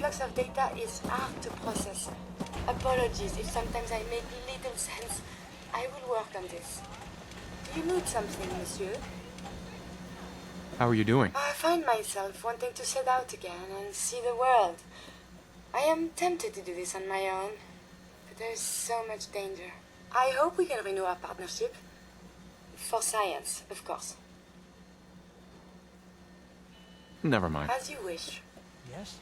influx of data is hard to process. Apologies if sometimes I make little sense. I will work on this. Do you need something, monsieur? How are you doing? I find myself wanting to set out again and see the world. I am tempted to do this on my own, but there's so much danger. I hope we can renew our partnership. For science, of course. Never mind. As you wish. Yes?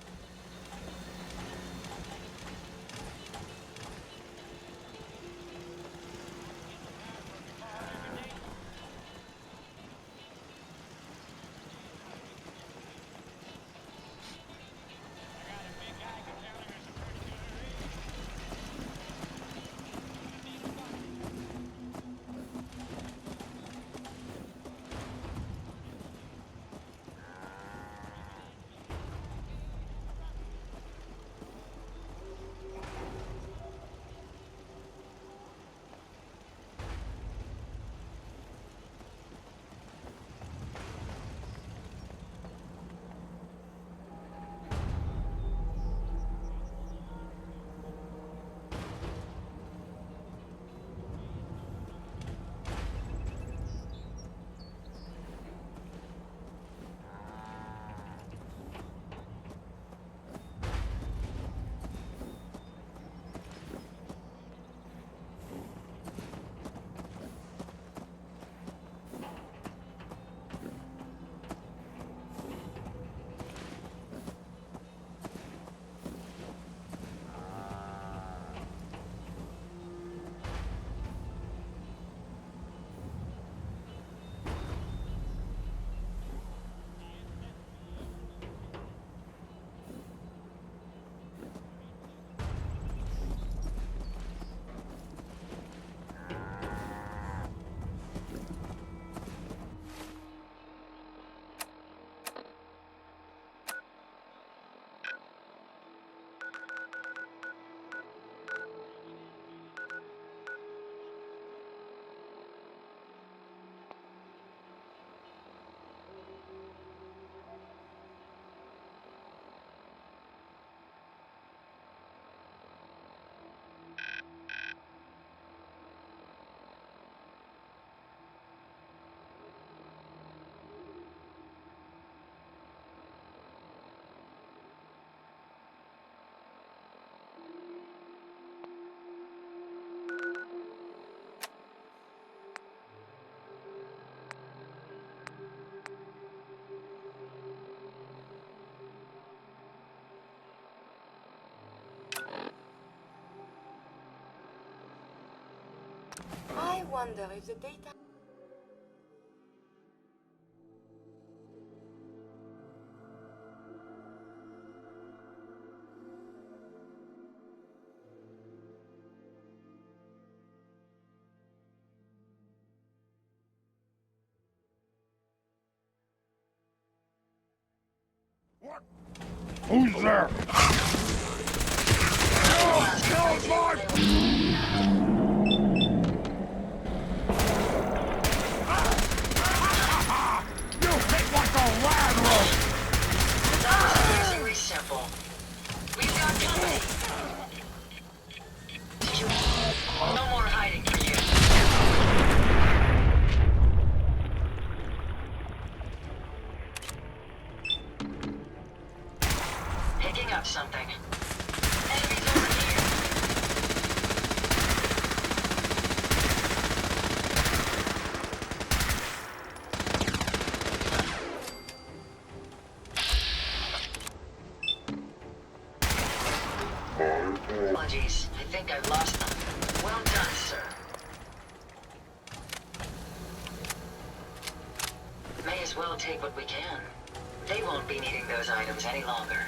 I wonder if the data... Who's there? Kill my... You hit like a lad rope! Amazingly simple. We've got company. Did you... No more hiding for you. Picking up something. Enemies over here. Apologies. I think I've lost them. Well done, sir. May as well take what we can. They won't be needing those items any longer.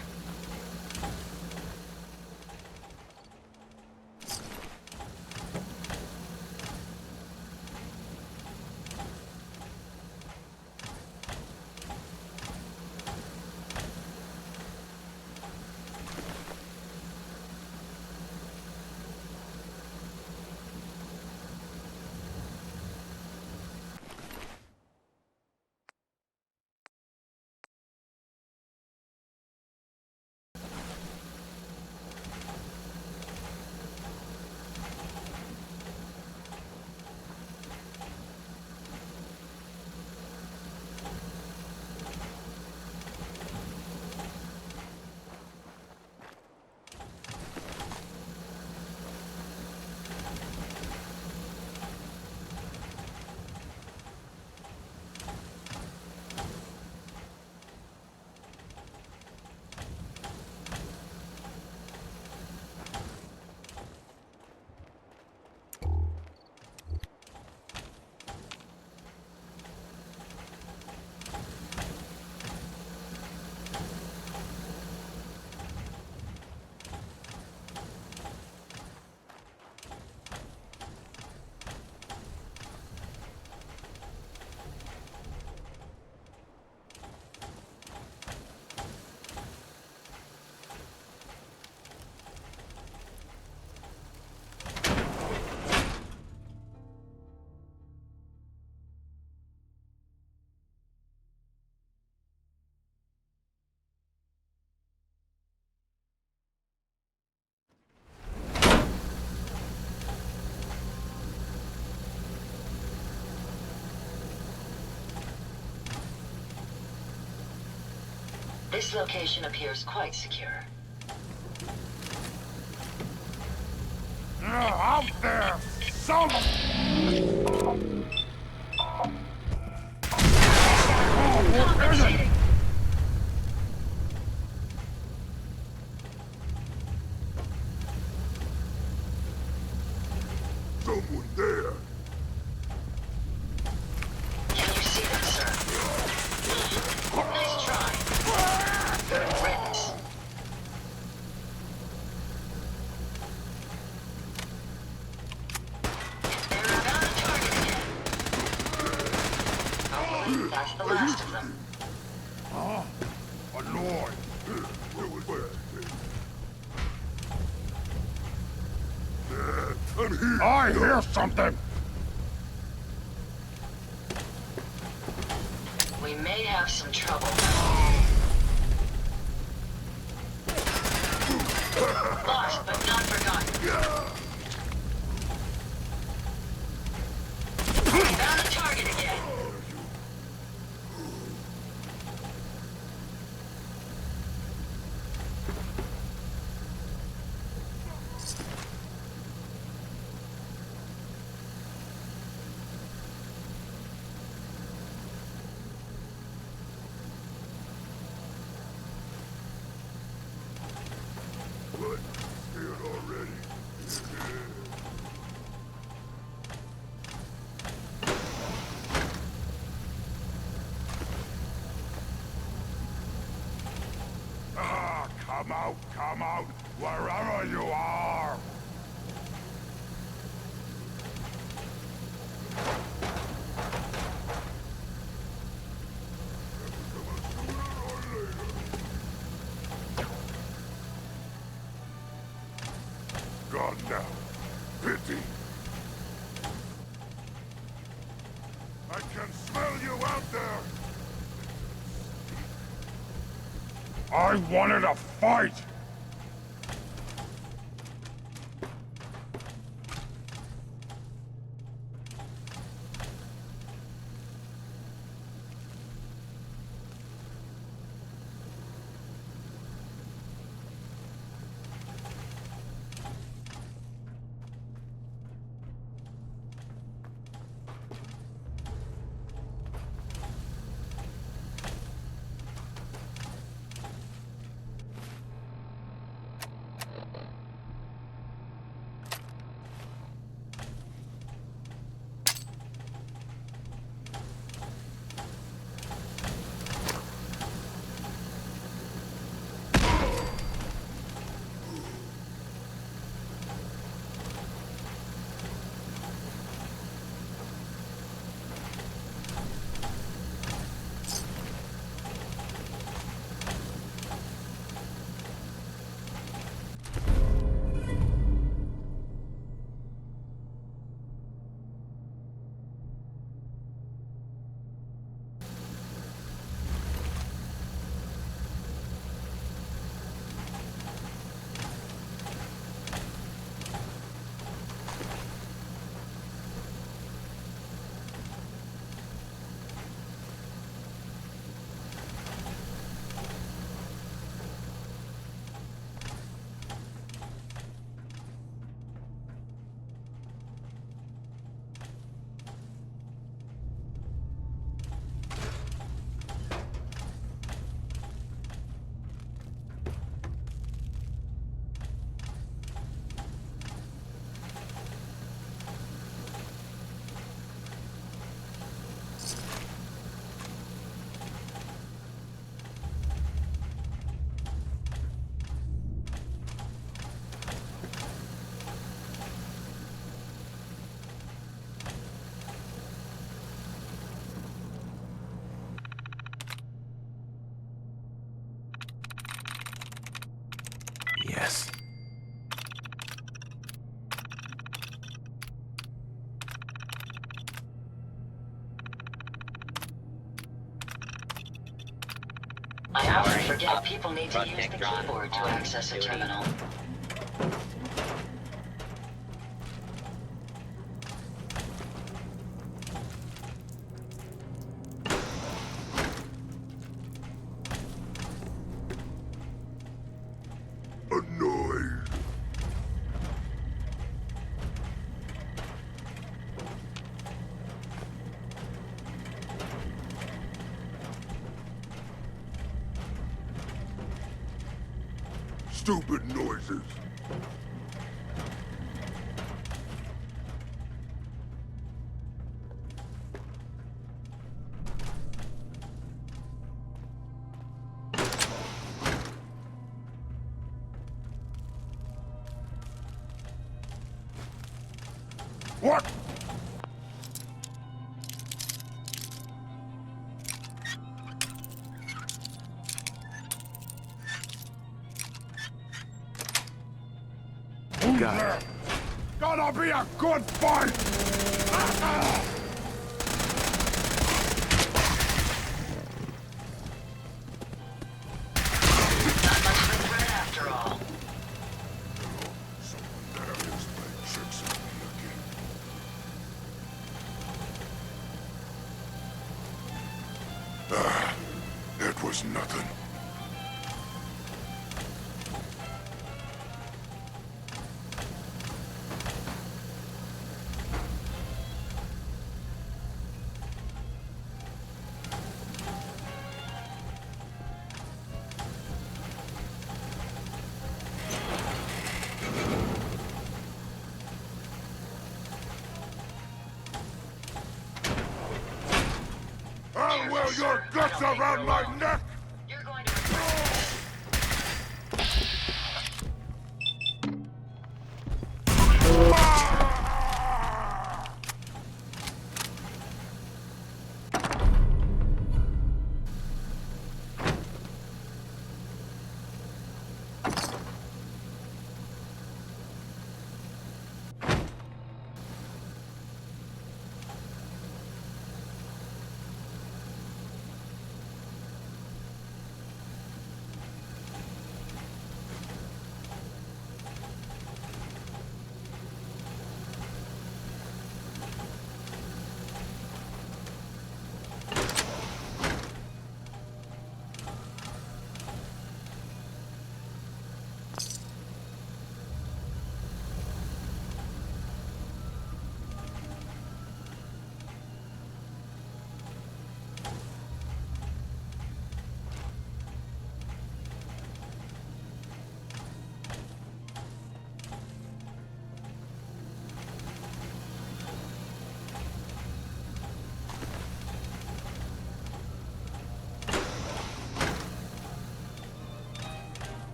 This location appears quite secure. Out there! Some... Compensating. Someone there! Can you see them, sir? Nice try. Good riddance. They're about to target again. Hopefully, that's the last of them. Annoyed. Where? I'm here. I hear something! We may have some trouble. Lost, but not forgotten. We found a target again. What? Scared already? Come out, wherever you are! Gone now. Pity. I can smell you out there! I wanted a fight! Yes. I often forget people need to use the keyboard to access a terminal. stupid noises. What? Got it. Gonna be a good fight! Not much of a threat after all. Someone there is playing tricks on me again. It was nothing. I'll wear your guts around my neck! You're going to regret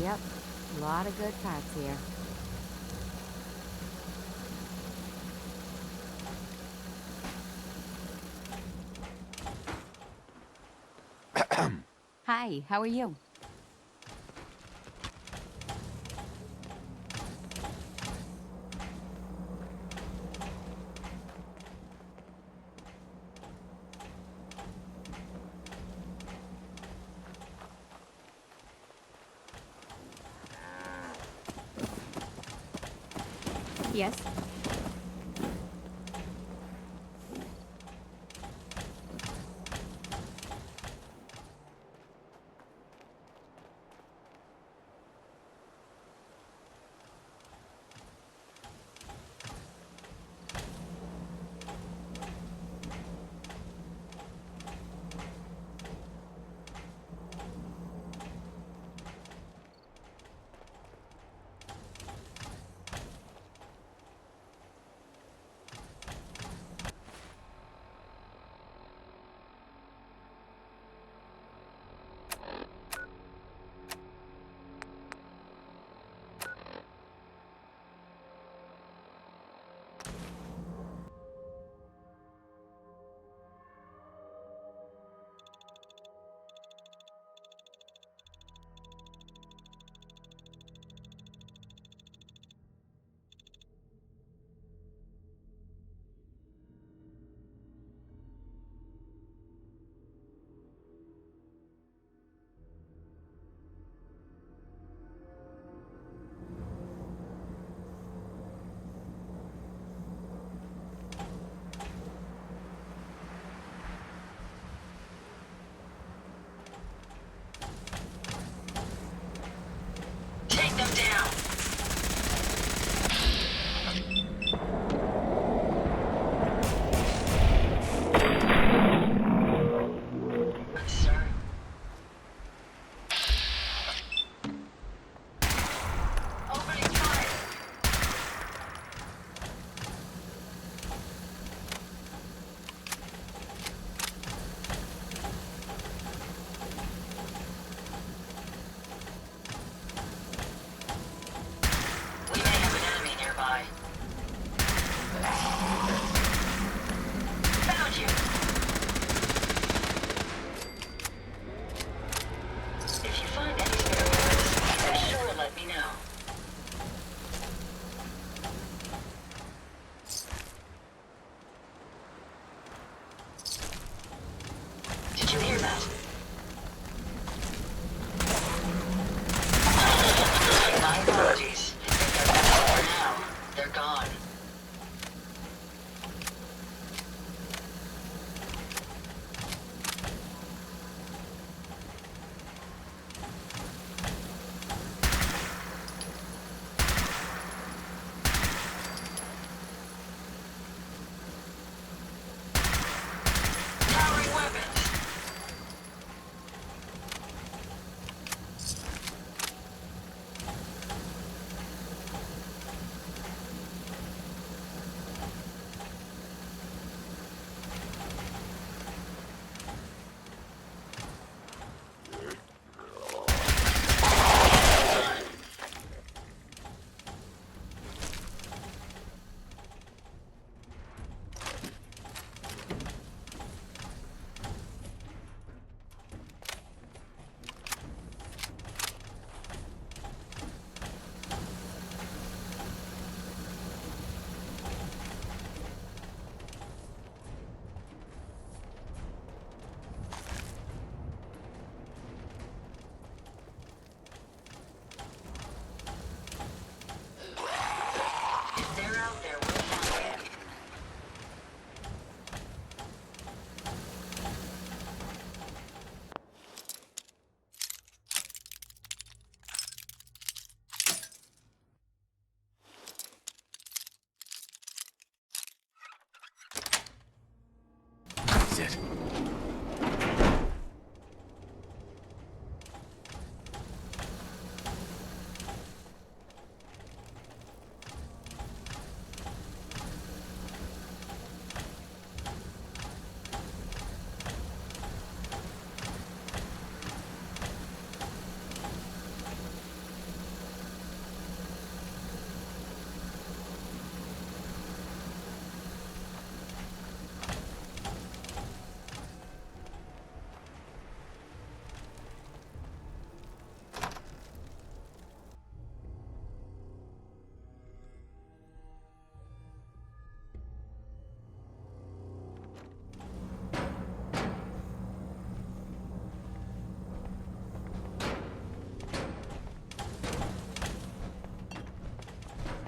Yep, a lot of good parts here. Hi, how are you? Yes.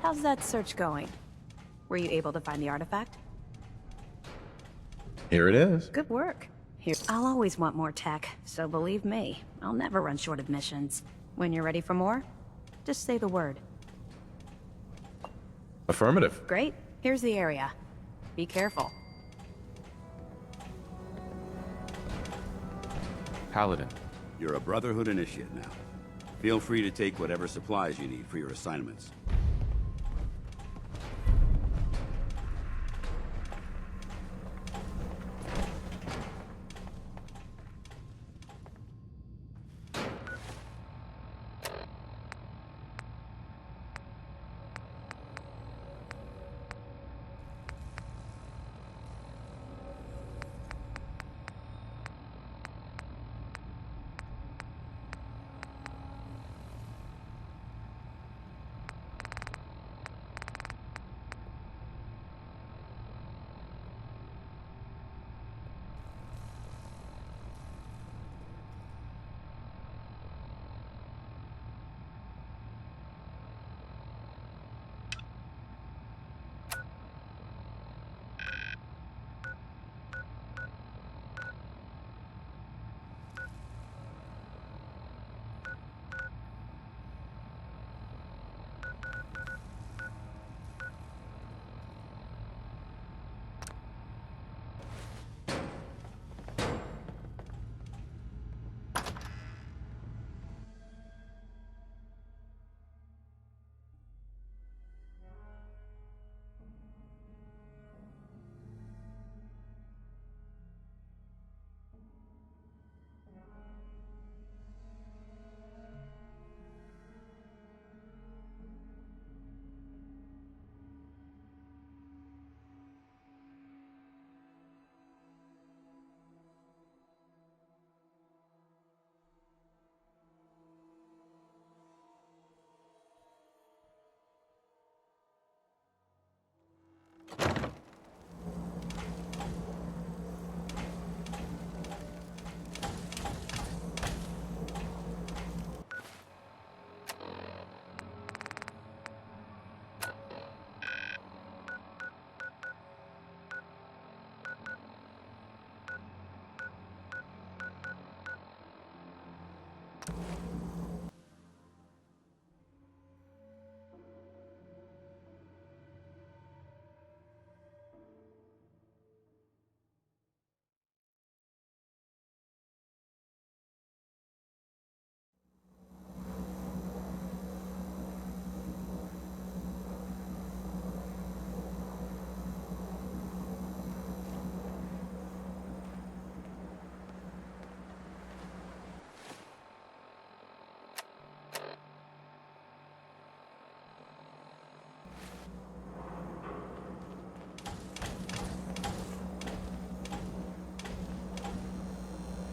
How's that search going? Were you able to find the artifact? Here it is. Good work. Here, I'll always want more tech, so believe me, I'll never run short of missions. When you're ready for more, just say the word. Affirmative. Great. Here's the area. Be careful. Paladin. You're a Brotherhood initiate now. Feel free to take whatever supplies you need for your assignments.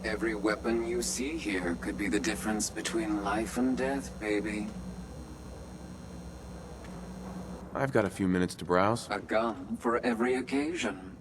Every weapon you see here could be the difference between life and death, baby. I've got a few minutes to browse. A gun for every occasion.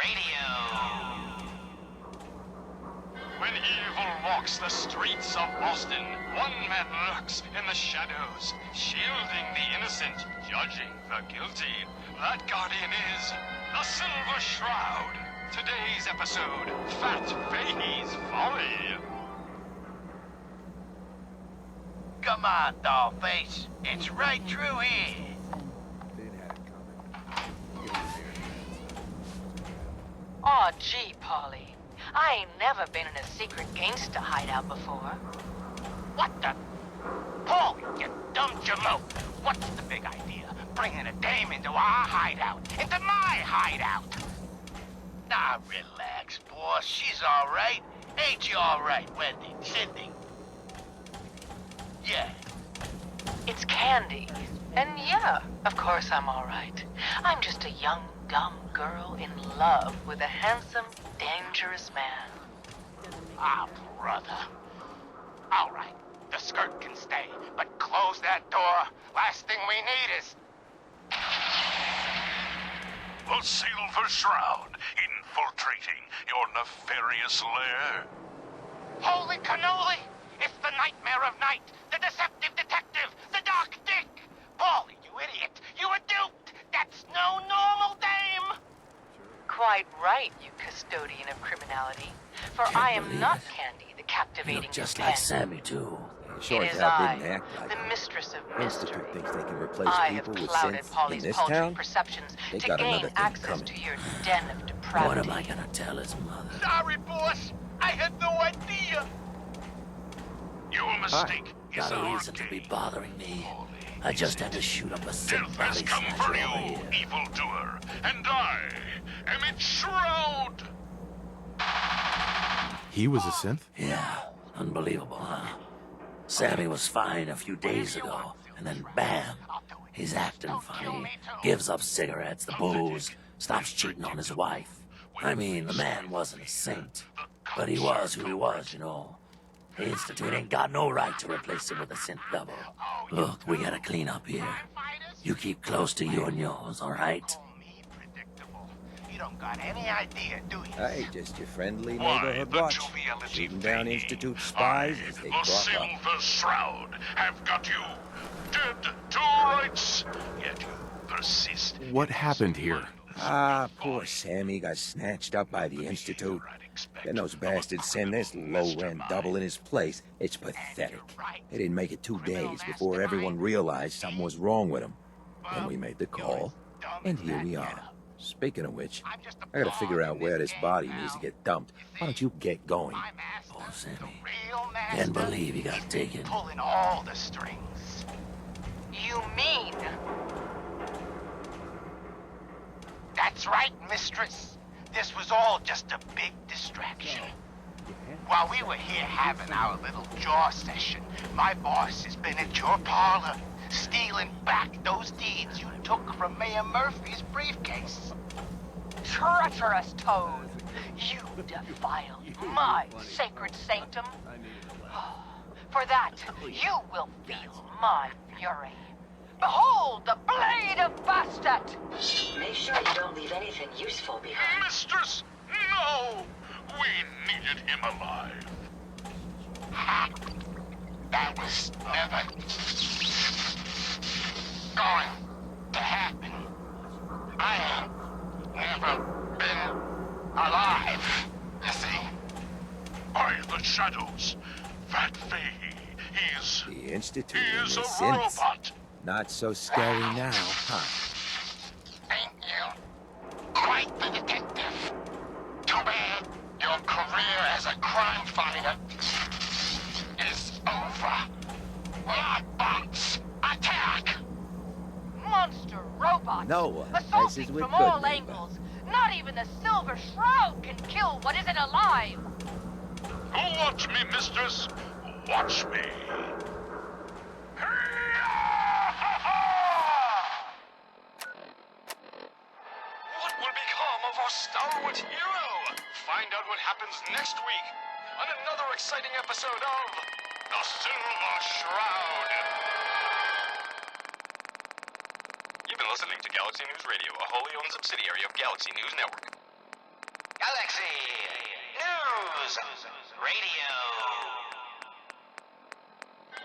Radio. When evil walks the streets of Boston, one man lurks in the shadows, shielding the innocent, judging the guilty. That guardian is the Silver Shroud. Today's episode, Fat Fahey's Folly. Come on, Dollface. It's right through here. Aw, gee, Polly. I ain't never been in a secret gangsta hideout before. What the? Paul, you dumb jalope. What's the big idea? Bringing a dame into our hideout. Into my hideout. Nah, relax, boss. She's all right. Ain't you all right, Wendy? Cindy? Yeah. It's Candy. And yeah, of course I'm all right. I'm just a young, dumb girl in love with a handsome, dangerous man. Ah, brother. All right, the skirt can stay, but close that door. Last thing we need is... The Silver Shroud, infiltrating your nefarious lair. Holy cannoli! It's the nightmare of night, the deceptive detective, the dark dick! Paulie, you idiot! You were duped! That's no normal dame! Quite right, you custodian of criminality. For I am not Candy, the captivating just companion. like Sammy, too. Sure It as is hell I, didn't act like the it. mistress of mystery. Institute thinks they can replace I have people with clouded synths in Polly's this paltry town? perceptions They to got gain another thing access coming. to your den of depravity. What am I gonna tell his mother? Sorry, boss! I had no idea! Your mistake is Got a our reason to be game. bothering me. I just had to shoot up a sick Death has body come snatcher for over you, here. evildoer, and I am its shroud. He was a synth? Yeah, unbelievable, huh? Sammy was fine a few days ago, and then bam, he's acting funny, gives up cigarettes, the booze, stops cheating on his wife. I mean, the man wasn't a saint, but he was who he was, you know. The Institute ain't got no right to replace him with a synth double. Look, we gotta clean up here. You keep close to you and yours, all right? You don't got any idea, do you? Hey, just your friendly Why, neighborhood the watch. joviality Shooting down faded. Institute spies I, as they the crop up. Silver Shroud, have got you dead to rights. Yet you persist. What happened here? Ah, poor Sammy got snatched up by the Institute. Then those bastards send this low-rent double in his place. It's pathetic. They didn't make it 2 days before everyone realized something was wrong with him. Then we made the call, and here we are. Speaking of which, I gotta figure out where this body needs to get dumped. Why don't you get going? Oh, Sammy, can't believe he got taken. Pulling all the strings. You mean? That's right, mistress. This was all just a big distraction. While we were here having our little jaw session, my boss has been at your parlor, stealing back those deeds you took from Mayor Murphy's briefcase. Treacherous toad! You defiled my sacred sanctum. For that, you will feel my fury. Behold the blade of Bastet! Make sure you don't leave anything useful behind. Mistress, no! We needed him alive. Ha! That was never going to happen. I ain't never been alive, you see. By the shadows, Fat Fahey, he's The Institute he and is the a synths. robot. Not so scary now, huh? Ain't you? Quite the detective. Too bad your career as a crime fighter is over. Robots, attack! Monster robots! No one assaulting messes with from good all neighbor. angles. Not even the Silver Shroud can kill what isn't alive. Watch me, mistress. Watch me. What will become of our stalwart hero? Find out what happens next week on another exciting episode of The Silver Shroud. You've been listening to Galaxy News Radio, a wholly owned subsidiary of Galaxy News Network. Galaxy News Radio.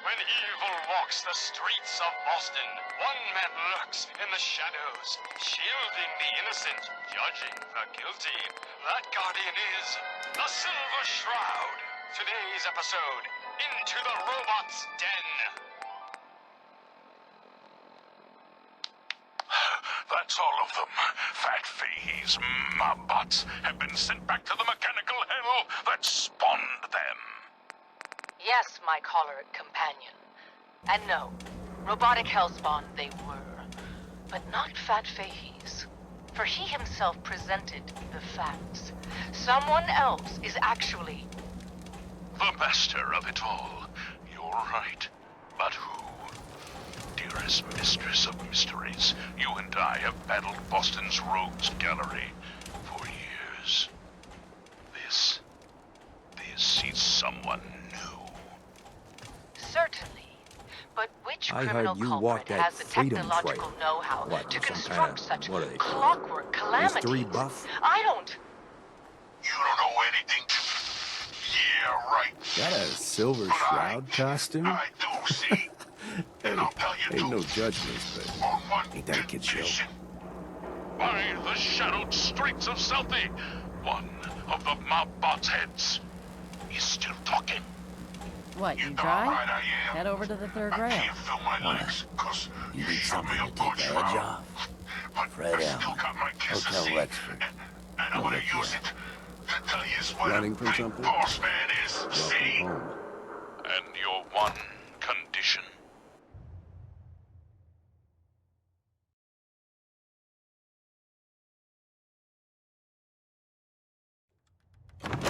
When evil walks the streets of Boston, one man lurks in the shadows, shielding the innocent, judging the guilty. That guardian is the Silver Shroud. Today's episode, Into the Robot's Den. That's all of them. Fat Fahey's mob bots have been sent back to the mechanical hell that spawned them. Yes, my choleric companion. And no, robotic hellspawn they were. But not Fat Fahey's. For he himself presented the facts. Someone else is actually... The master of it all. You're right. But who? Dearest mistress of mysteries, you and I have battled Boston's rogues gallery for years. This is someone new. Certainly. But which I criminal heard you culprit walked that has the freedom technological trail. know-how What, to some construct kinda- such what are they called? clockwork calamities? Mystery buff? I don't... You don't know anything? Yeah, right. Got a Silver Shroud costume? I do see. And I'll tell you Ain't no too. judgments, but On one ain't that a kid show? condition. By the shadowed streets of Southie, one of the mob bots' heads is still talking. What, you Right, dry? I am. Head over to the third I rail. can't feel my legs, 'cause You need shot me something a to take good the edge shroud. off. But Fred I Allen, still got my kiss to Hotel see. Rexford. And I'm gonna use it to tell you what Running a from big something? boss man is. See? Welcome home. And your one condition.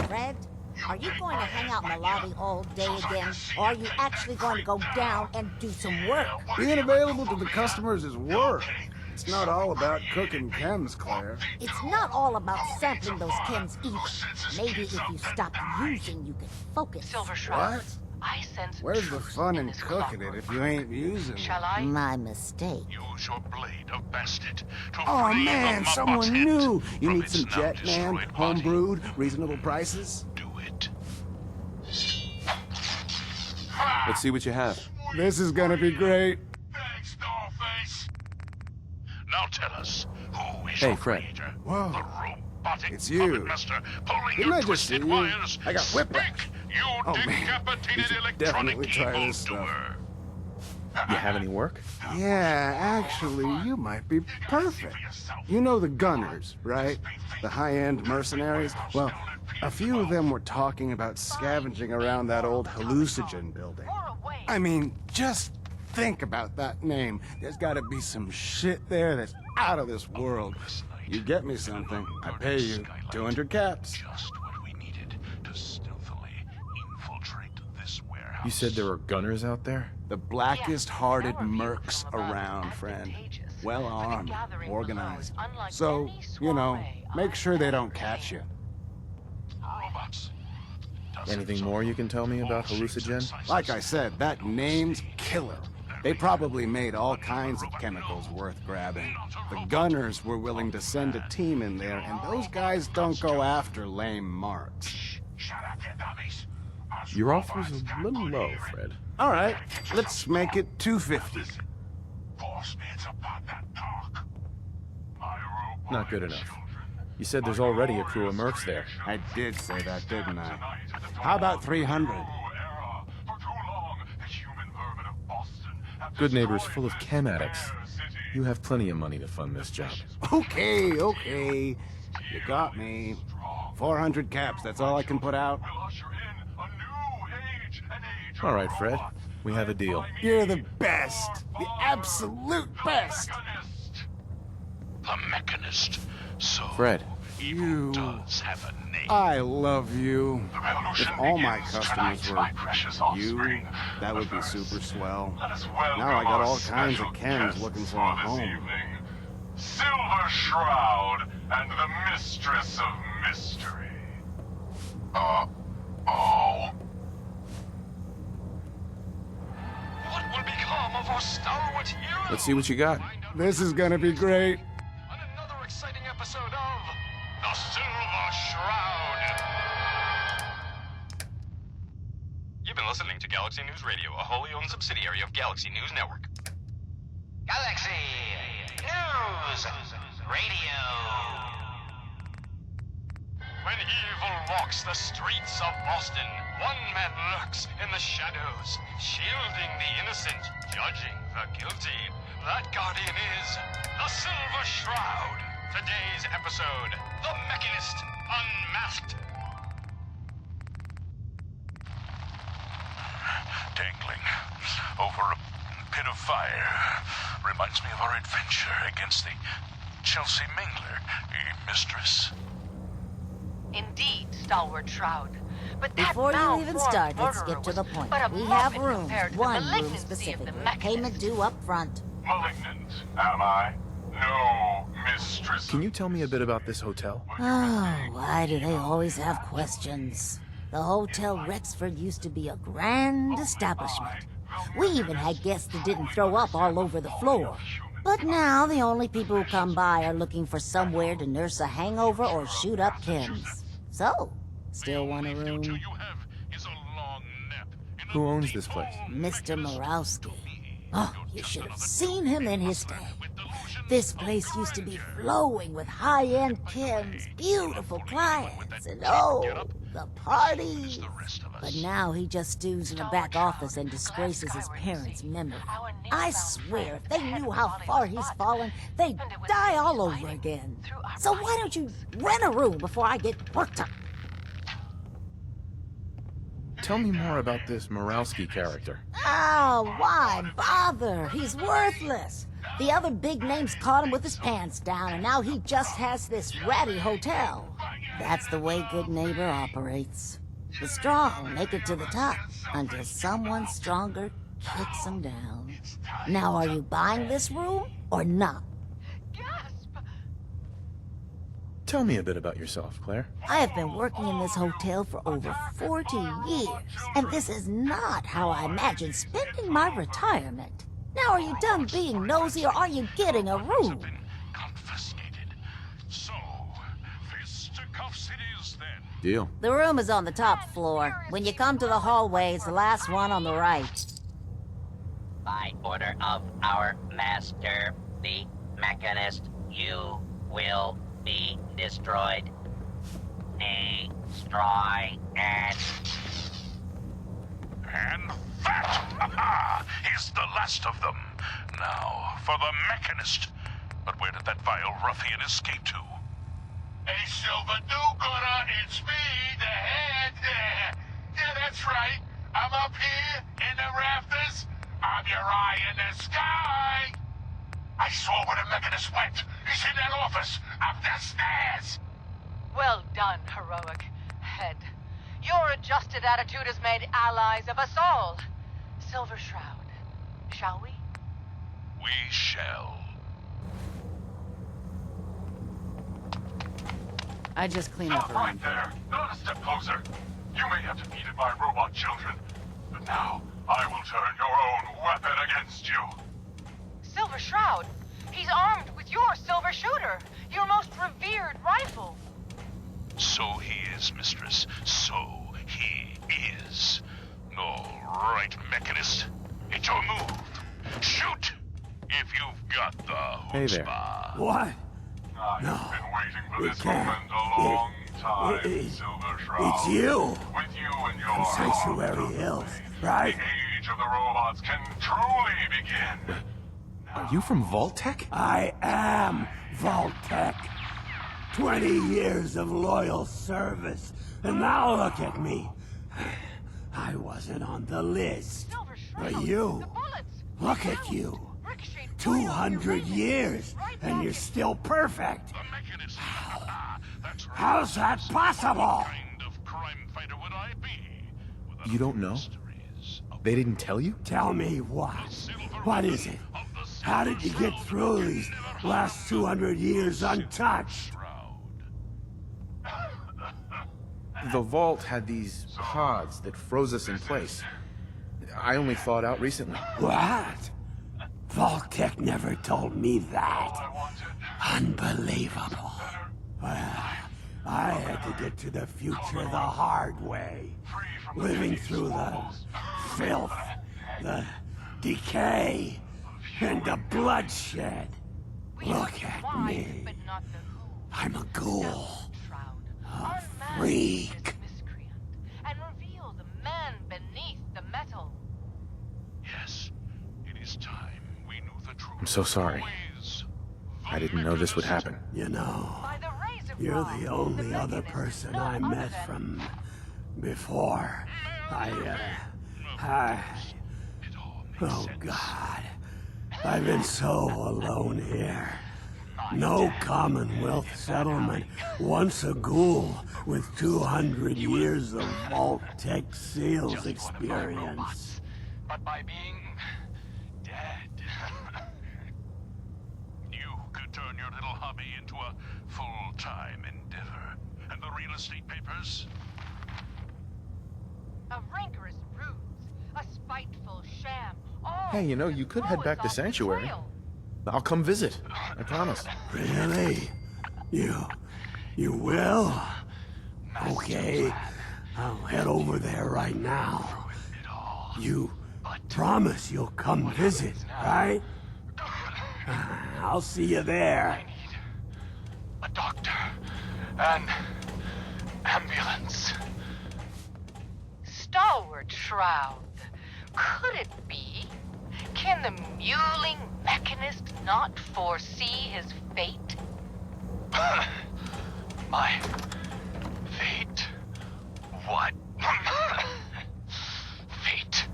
Fred, are you going to hang out in the lobby all day again? Or are you actually going to go down and do some work? Being available to the customers is work. It's not all about cooking chems, Claire. It's not all about sampling those chems either. Maybe if you stopped using, you could focus. Silver Shroud. What? I sense Where's the truth fun in this cooking it clockwork. if you ain't using it? Shall I? My mistake. Use your blade of bastard to Oh free man, the someone Mobot's new! head You from need its some now Jet Man, destroyed body. homebrewed, reasonable prices? Do it. Let's see what you have. This is gonna be great. Thanks, Dollface. Now tell us, who is Hey, your Fred. creator? Whoa. The robotic It's you. puppet master pulling Didn't your I just twisted see you? wires. I got whiplash. Speak, you Oh, man. decapitated We should electronic definitely try evil this stuff. doer. You have any work? Yeah, actually, you might be perfect. You know the Gunners, right? The high-end mercenaries? Well, a few of them were talking about scavenging around that old hallucinogen building. I mean, just think about that name. There's gotta be some shit there that's out of this world. You get me something, I pay you 200 caps. Just what we needed to stealthily infiltrate this warehouse. You said there were gunners out there? The blackest-hearted mercs around, friend. Well-armed, organized. So, you know, make sure they don't catch you. Robots. Anything more you can tell me about hallucinogen? Like I said, that name's killer. They probably made all kinds of chemicals worth grabbing. The Gunners were willing to send a team in there, and those guys don't go after lame marks. Shut up, you dummies. Your offer's a little low, Fred. All right, let's make it 250. Boss needs about that talk. My robot Not good enough. You said there's already a crew of mercs there. I did say that, didn't I? How about 300? Good Neighbor's full of chem addicts. You have plenty of money to fund this job. Okay. You got me. 400 caps, that's all I can put out. All right, Fred. We have a deal. You're the best. The absolute best. The Mechanist. So Fred. You... does have a name. I love you. The revolution If all my begins customers tonight, were my precious you, offspring. that would But be first, super swell. let us welcome Now I got all our kinds of special chems guests looking for a this home. evening. Silver Shroud and the Mistress of Mystery. Oh. What will become of our stalwart hero? Let's see what you got. This is gonna be great. On another exciting episode of The Silver Shroud. You've been listening to Galaxy News Radio, a wholly owned subsidiary of Galaxy News Network. Galaxy News Radio. When evil walks the streets of Boston, one man lurks in the shadows, shielding the innocent, judging the guilty. That guardian is the Silver Shroud. Today's episode, The Mechanist Unmasked. Dangling over a pit of fire reminds me of our adventure against the Chelsea Mingler, mistress. Indeed, stalwart Shroud. But that Before you even malformed start, let's murderer get to the was point. but a We have muppet rooms. compared to the One room malignancy of specifically. the Mechanist. Payment due up front. Malignant, am I? No, mistress. Can you tell me a bit about this hotel? Oh, why do they always have questions? The Hotel Rexford used to be a grand establishment. We even had guests that didn't throw up all over the floor. But now the only people who come by are looking for somewhere to nurse a hangover or shoot up Kims. So, still want a room? Who owns this place? Mr. Morowski. Oh, you should have seen him in his day. This place used to be flowing with high-end Kims, beautiful clients, and oh, the parties. But now he just stews in the back office and disgraces his parents' memory. I swear, if they knew how far he's fallen, they'd die all over again. So why don't you rent a room before I get worked up? Tell me more about this Morowski character. Oh, why bother? He's worthless. The other big names caught him with his pants down, and now he just has this ratty hotel. That's the way good neighbor operates. The strong make it to the top until someone stronger kicks them down. Now, are you buying this room or not? Tell me a bit about yourself, Claire. I have been working in this hotel for over 40 years, and this is not how I imagined spending my retirement. Now, are you done being nosy, or are you getting a room? So, fisticuffs it is then. Deal. The room is on the top floor. When you come to the hallway, it's the last one on the right. By order of our master, the Mechanist, you will be destroyed. Destroy and that is the last of them. Now, for the Mechanist. But where did that vile ruffian escape to? Hey, Silver do-gooder, it's me, the head. Yeah, that's right. I'm up here in the rafters. I'm your eye in the sky. I saw where the Mechanist went. He's in that office, up the stairs. Well done, heroic head. Your adjusted attitude has made allies of us all. Silver Shroud, shall we? We shall. I just clean up Stop around right there. Not a step closer. You may have defeated my robot children, but now I will turn your own weapon against you. Silver Shroud, he's armed with your silver shooter, your most revered rifle. So he is, mistress. So he is. All right, Mechanist. It's your move. Shoot! If you've got the Hey there. chutzpah. What? I've No. been waiting for It this can't. moment a long time, It's Silver Shroud. it's you. With you and your From Sanctuary armed Hills, company, right? The age of the robots can truly begin. Are you from Vault-Tec? I am Vault-Tec. 20 years of loyal service, and now look at me. I wasn't on the list. But you, look at you. 200 years, and you're still perfect. How's that possible? You don't know? They didn't tell you? Tell me what? What is it? How did you get through these last 200 years untouched? The vault had these pods that froze us in place. I only thawed out recently. What? Vault-Tec never told me that. Unbelievable. Well, I had to get to the future the hard way. Living through the filth, the decay, and the bloodshed. Look at me. I'm a ghoul. A freak. And reveal the man beneath the metal. Yes, it is time we knew the truth. I'm so sorry. I didn't know this would happen. You know, you're the only other person I met from before. Oh God, I've been so alone here. No Commonwealth settlement, once a ghoul with 200 years of Vault-Tec sales experience. But by being dead, you could turn your little hobby into a full-time endeavor. And the real estate papers? A rancorous ruse, a spiteful sham. Hey, you know, you could head back to Sanctuary. I'll come visit. I promise. Really? You will? Okay, I'll head over there right now. You promise you'll come visit, right? I'll see you there. A doctor. An ambulance. Stalwart Shroud. Could it be? Can the mewling mechanist not foresee his fate? My fate? What? Fate.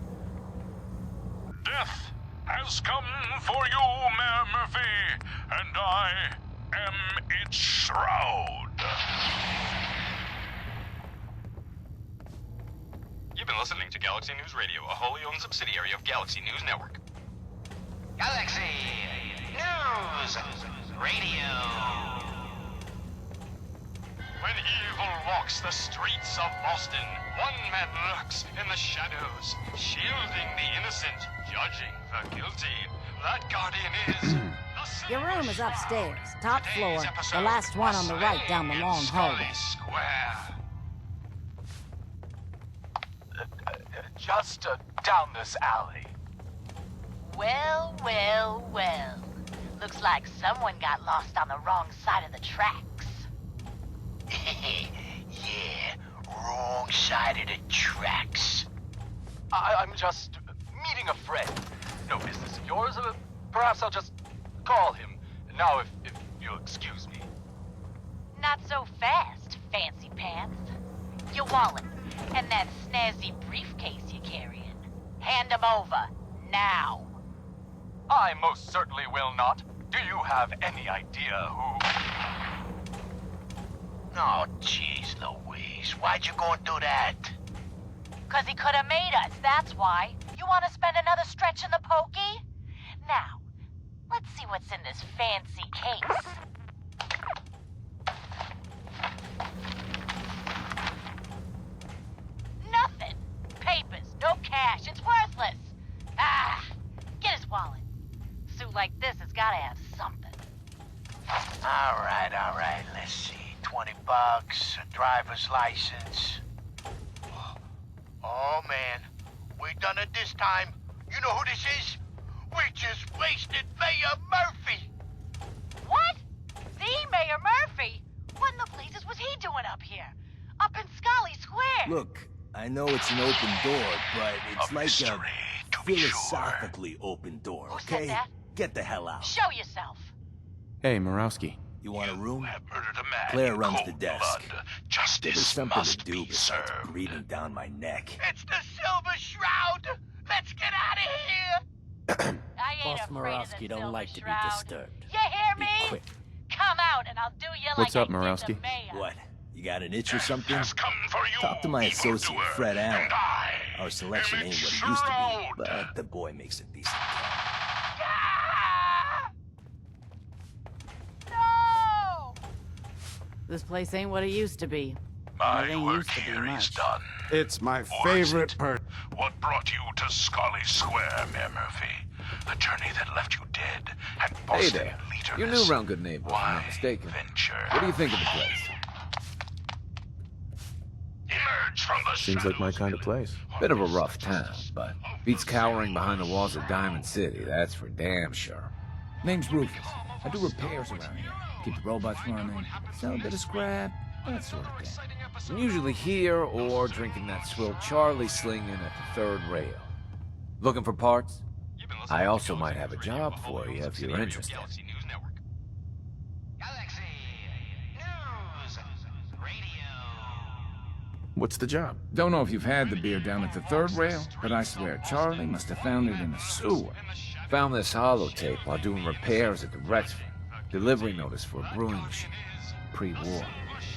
Death has come for you, Mayor Murphy, and I am its shroud. You've been listening to Galaxy News Radio, a wholly owned subsidiary of Galaxy News Network. Galaxy News Radio. When evil walks the streets of Boston, one man lurks in the shadows, shielding the innocent, judging the guilty. That guardian is... Your room is upstairs, top floor, the last one on the right down the long hallway. Just down this alley. Well, well, well. Looks like someone got lost on the wrong side of the tracks. Yeah, wrong side of the tracks. I'm just meeting a friend. No business of yours. Perhaps I'll just call him. Now, if you'll excuse me. Not so fast, fancy pants. Your wallet and that snazzy briefcase you're carrying. Hand them over, now. I most certainly will not. Do you have any idea who... Oh, jeez Louise, why'd you go and do that? 'Cause he could have made us, that's why. You want to spend another stretch in the pokey? Now, let's see what's in this fancy case. Nothing. Papers, no cash, it's worthless. Ah, get his wallet. Suit like this has gotta have something. All right, let's see. $20, a driver's license. Oh, man. We done it this time. You know who this is? We just wasted Mayor Murphy. What? The Mayor Murphy? What in the blazes was he doing up here? Up in Scully Square? Look, I know it's an open door, but it's like a philosophically open door, okay? Who said that? Get the hell out. Show yourself. Hey, Morowski. You want a room? Murdered a man Claire in runs cold the desk. blood. Justice There's something must to do be besides served. breathing down my neck. It's the Silver Shroud. Let's get out of here. I ain't Boss afraid of the Morowski don't Silver like to be Shroud. disturbed. You hear Be me? quick. Come out and I'll do you What's like up, I did Morowski? the mayor. What? You got an itch or something? Has come for you, Talk to my associate, evildoer, Fred Allen. and I Our selection am ain't its what it used to be, shroud. but the boy makes it decent. No! This place ain't what it used to be. My It ain't work used to be here is much. done. It's my Or is favorite it? part. What brought you to Scully Square, Mayor Murphy? A journey that left you dead and Hey Boston there. leaderless. You're new around Good Neighbor, if I'm Why not mistaken. venture? What do you think of the place? Seems like my kind of place. Bit of a rough town, but beats cowering behind the walls of Diamond City, that's for damn sure. Name's Rufus. I do repairs around here. Keep the robots running, sell a bit of scrap, that sort of thing. I'm usually here or drinking that swill Charlie slinging at the third rail. Looking for parts? I also might have a job for you if you're interested. What's the job? Don't know if you've had the beer down at the third rail, but I swear Charlie must have found it in the sewer. Found this holotape while doing repairs at the Rexford. Delivery notice for a brewing machine. Pre-war.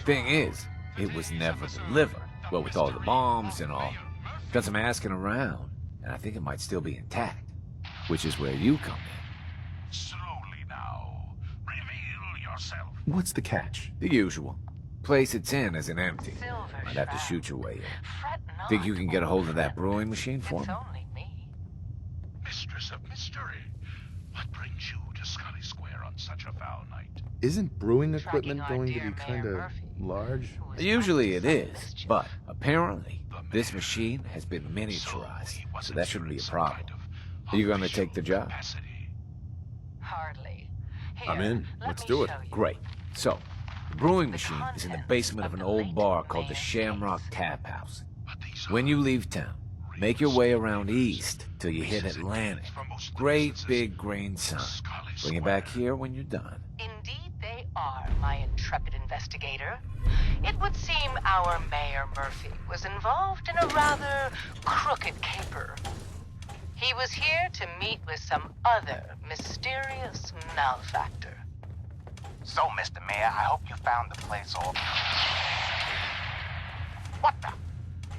Thing is, it was never delivered. Well, with all the bombs and all. Done some asking around, and I think it might still be intact. Which is where you come in. Slowly now. Reveal yourself. What's the catch? The usual. Place it's in isn't empty. Might have to shoot your way in. Think you can get a hold of that brewing machine for me? Mistress of mystery. What brings you to Scully Square on such a foul night? Isn't brewing equipment going to be kind of large? Usually it is, but apparently this machine has been miniaturized, so that shouldn't be a problem. Are you gonna take the job? Hardly. I'm in. Let's do it. Great. So, the brewing machine is in the basement of an old bar called the Shamrock Tap House. When you leave town, make your way around east till you hit Atlantic. Great big green sign. Bring it back here when you're done. Indeed they are, my intrepid investigator. It would seem our Mayor Murphy was involved in a rather crooked caper. He was here to meet with some other mysterious malefactor. So, Mr. Mayor, I hope you found the place all... What the?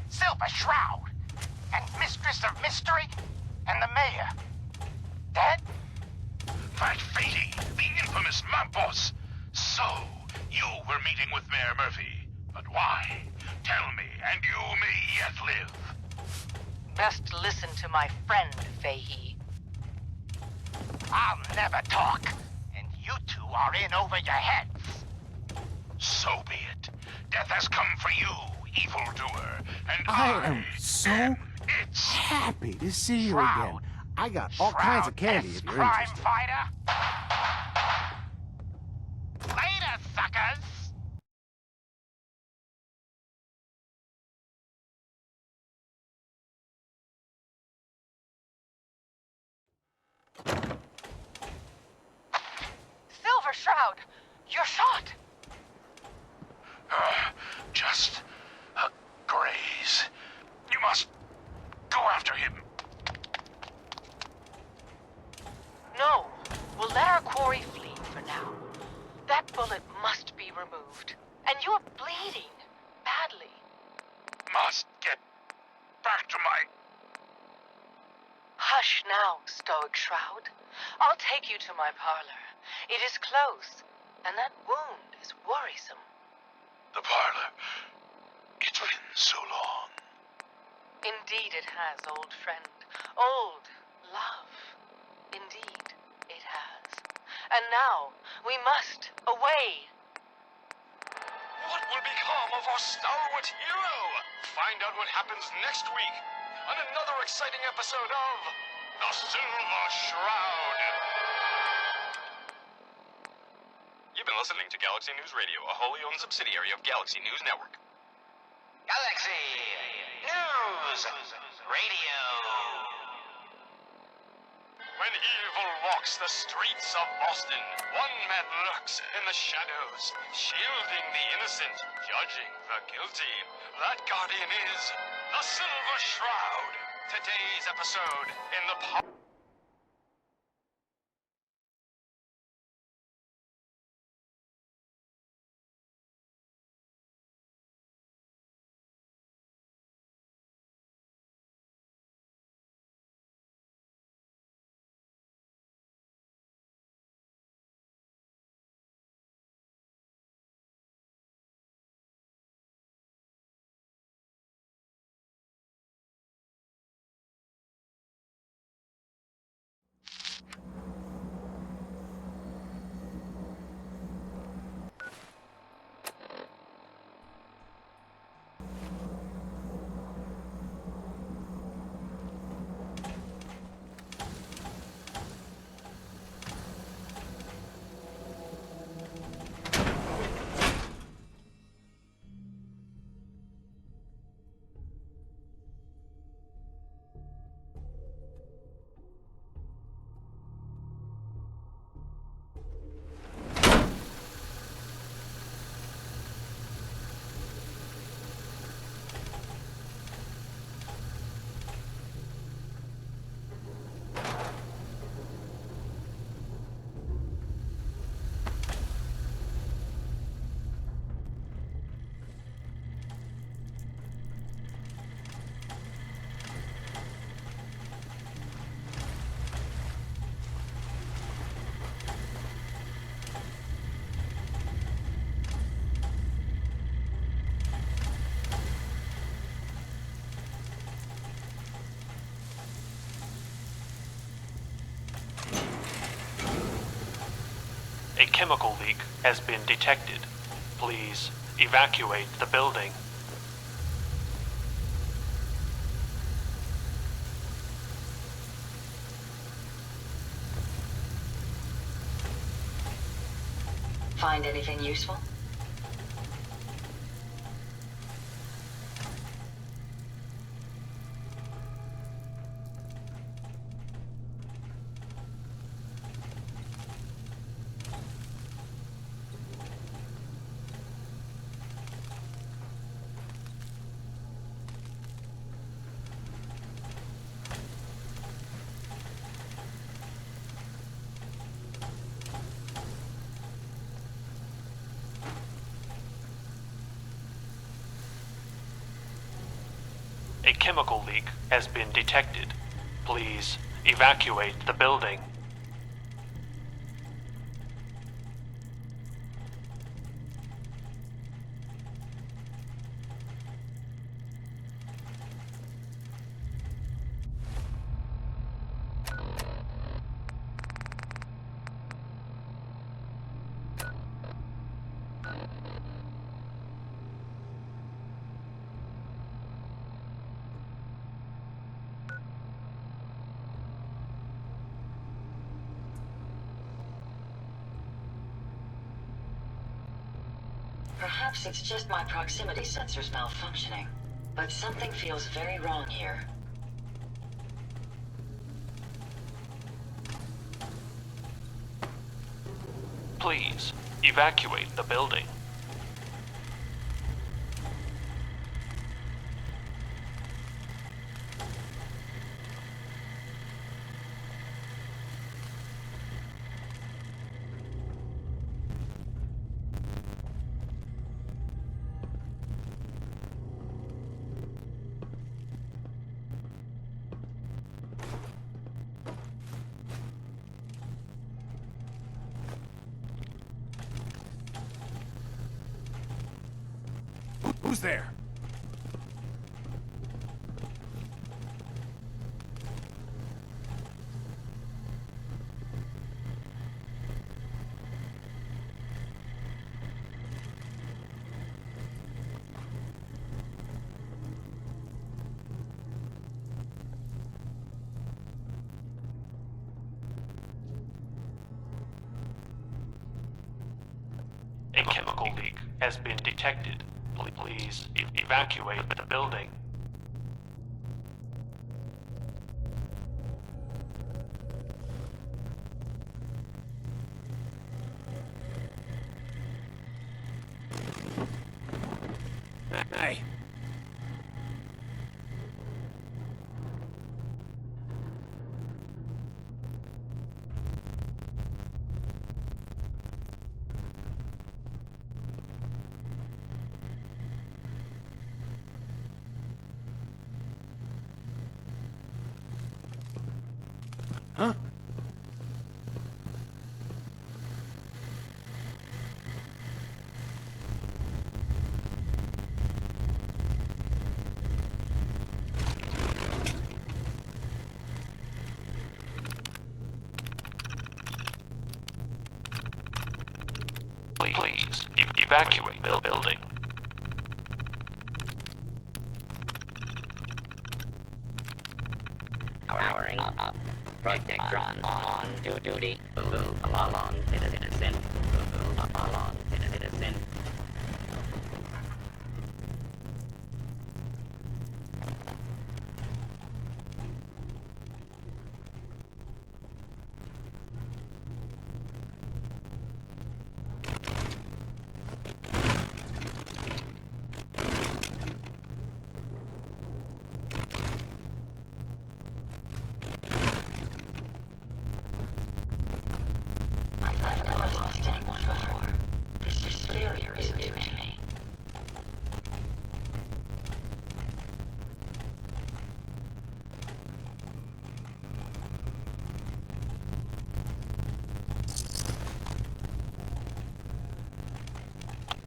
Silver Shroud! And Mistress of Mystery? And the Mayor? Dead? Fat Fady, the infamous mob boss. So, you were meeting with Mayor Murphy. But why? Tell me, and you may yet live. Best listen to my friend, Fahey. I'll never talk. And you two are in over your heads. So be it. Death has come for you, evildoer. And I am so happy to see you again. I got all kinds of candy if you're crime interested. fighter. Later, suckers. Silver Shroud, you're shot. Just a graze. You must go after him. No, we'll let our quarry flee for now. That bullet must be removed. And you're bleeding badly. Must get back to my... Hush now, Stoic Shroud. I'll take you to my parlor. It is close, and that wound is worrisome. The parlor. It's been so long. Indeed it has, old friend. Old love. Indeed it has. And now, we must away. What will become of our stalwart hero? Find out what happens next week on another exciting episode of The Silver Shroud. You've been listening to Galaxy News Radio, a wholly owned subsidiary of Galaxy News Network. Galaxy News Radio. When evil walks the streets of Boston, one man lurks in the shadows, shielding the innocent, judging the guilty. That guardian is the Silver Shroud. Today's episode in the... chemical leak has been detected. Please evacuate the building. Find anything useful? A chemical leak has been detected. Please evacuate the building. Perhaps it's just my proximity sensors malfunctioning, but something feels very wrong here. Please evacuate the building. Who's there? A chemical leak has been detected. Please evacuate the building. Hey. Huh? Please evacuate the building. Powering up. Protector on duty. On citizen. On citizen.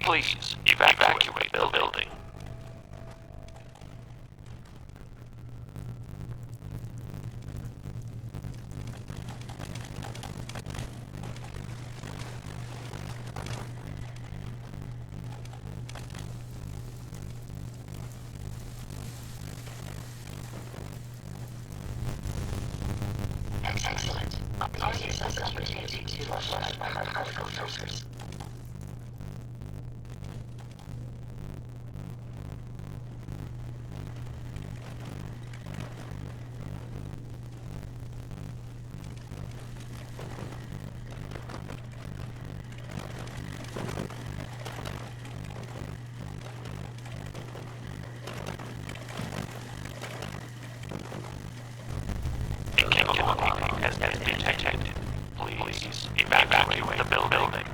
Please evacuate the building. flushed by particle filters. Has been detected. Please evacuate the building.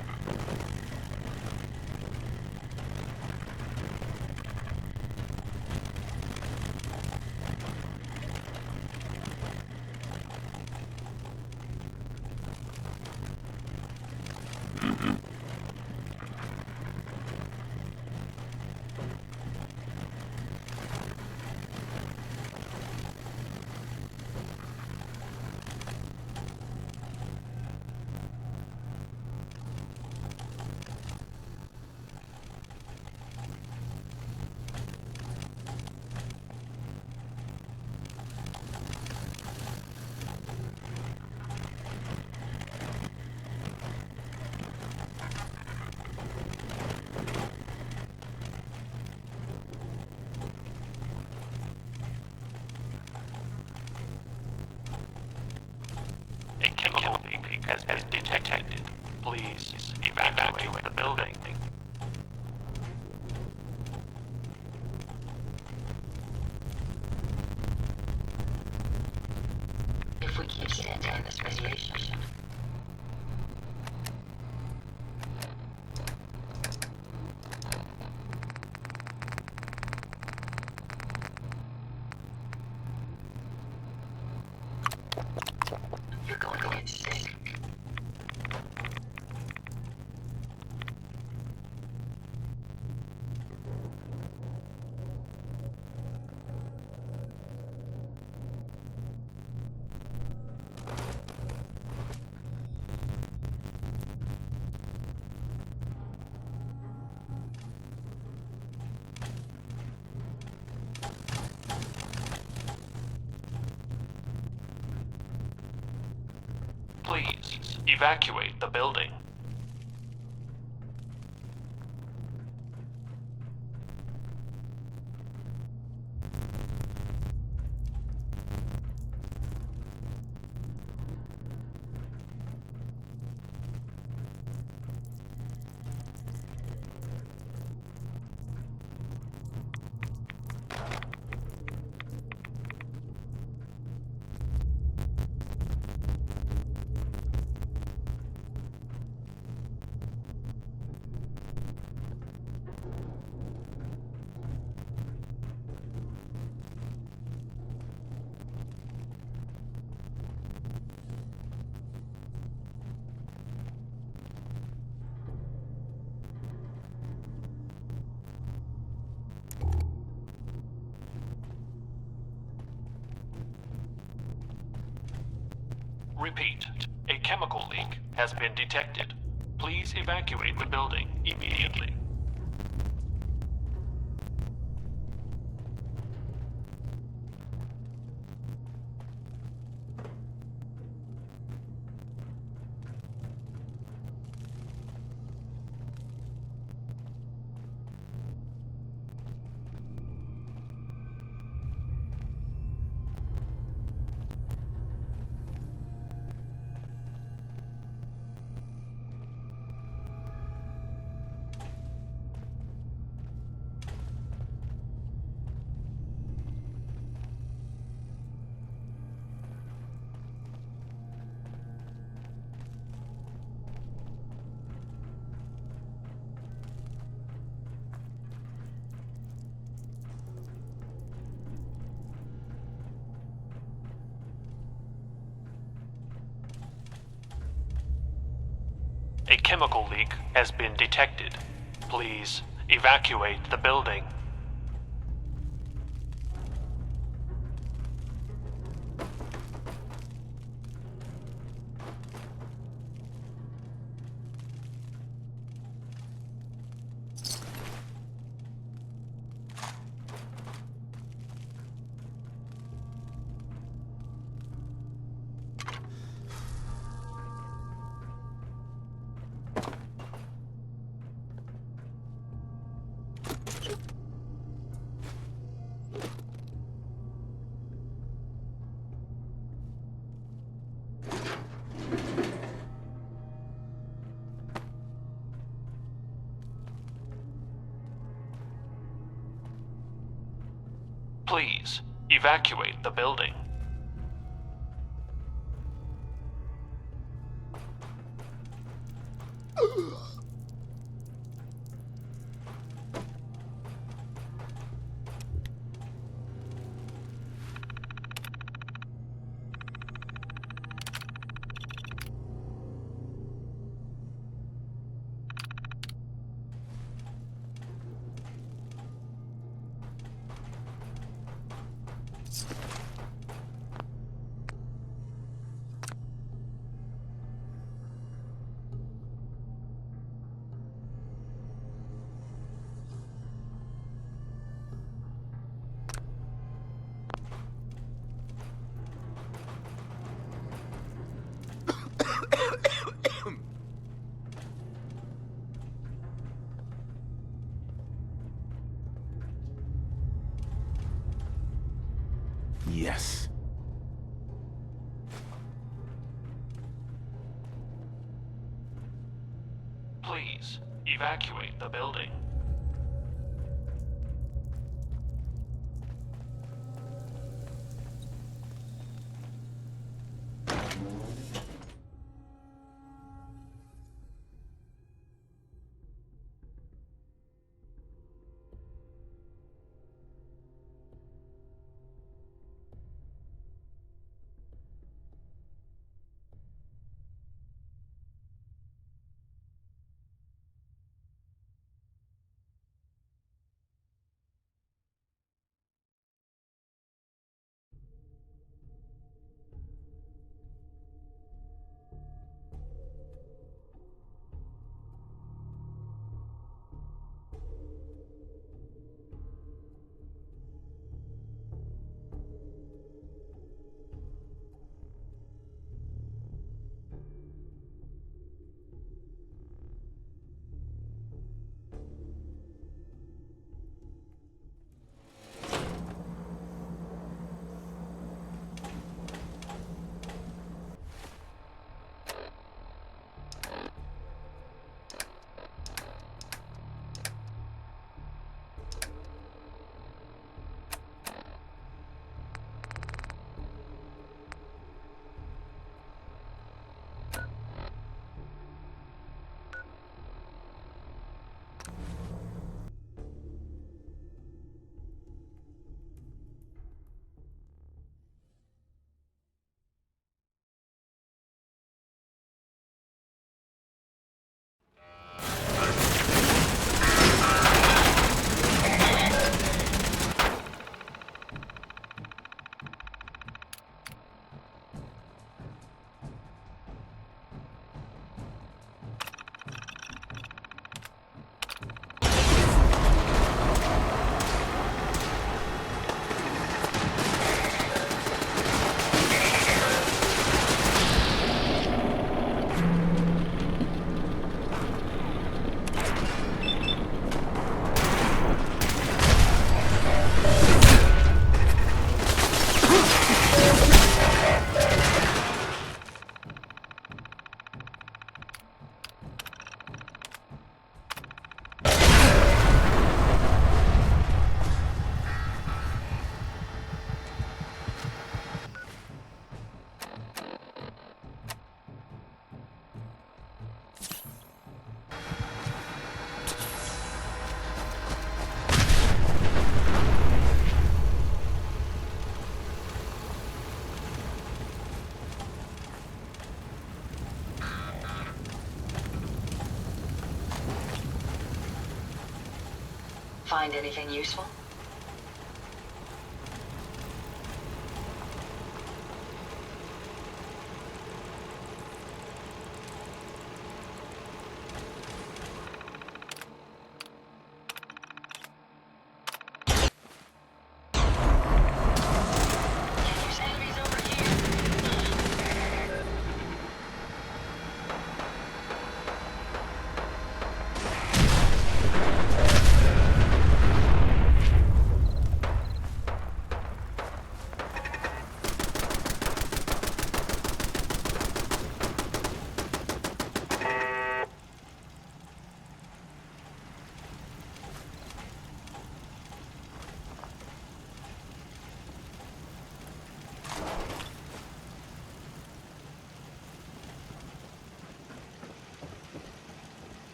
A chemical leak has been detected. Please evacuate the building. If we keep standing in this radiation, you're going to get sick. Please evacuate the building. Repeat, a chemical leak has been detected. Please evacuate the building immediately. A chemical leak has been detected. Please evacuate the building. Please, evacuate the building. Yes. Please, evacuate the building. Find anything useful?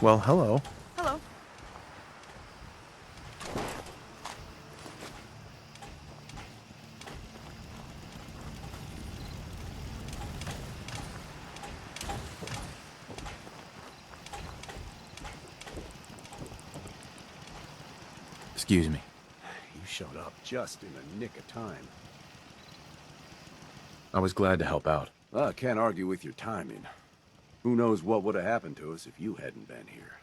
Well, hello. Hello. Excuse me. You showed up just in the nick of time. I was glad to help out. Well, I can't argue with your timing. Who knows what would have happened to us if you hadn't been here.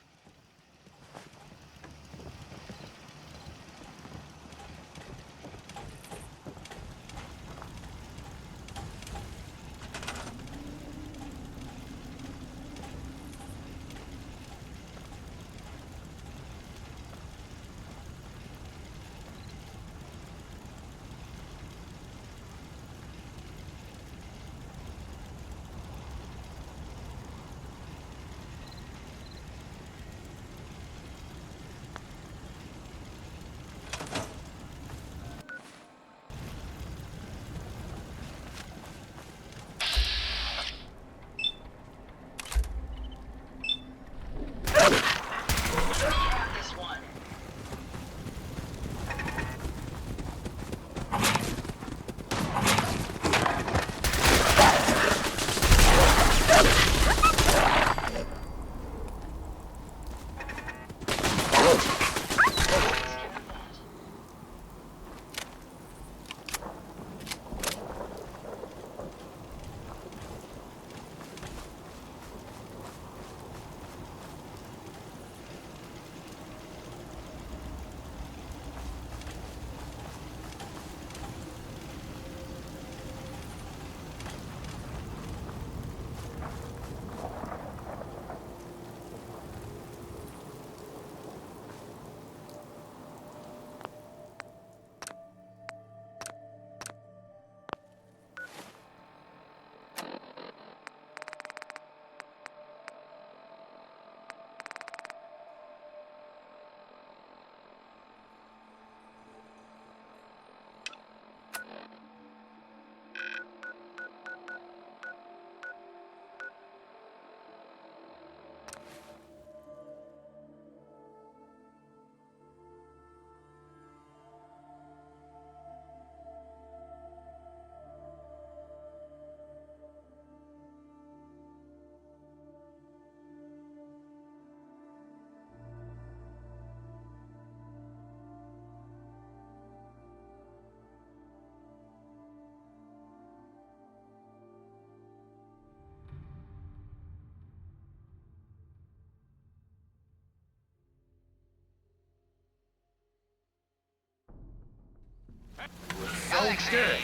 Okay.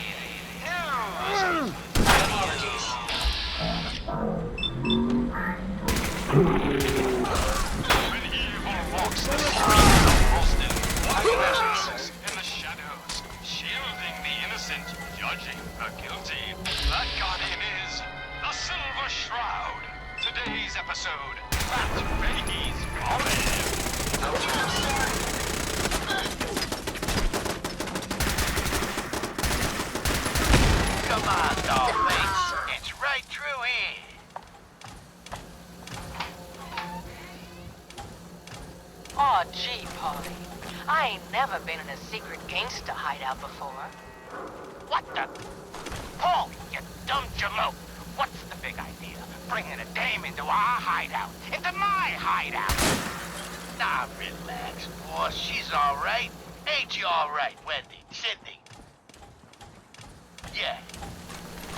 Walks the streets of Boston, encompasses in the shadows, shielding the innocent, judging the guilty. That guardian is the Silver Shroud. Today's episode, Fat Baby's Come on, dollface. It's right through here. Aw, gee, Polly. I ain't never been in a secret gangsta hideout before. What the? Paul, you dumb jalope. What's the big idea? Bringing a dame into our hideout. Into my hideout. Nah, relax, boss. She's all right. Ain't you all right, Wendy? Sydney? Yeah.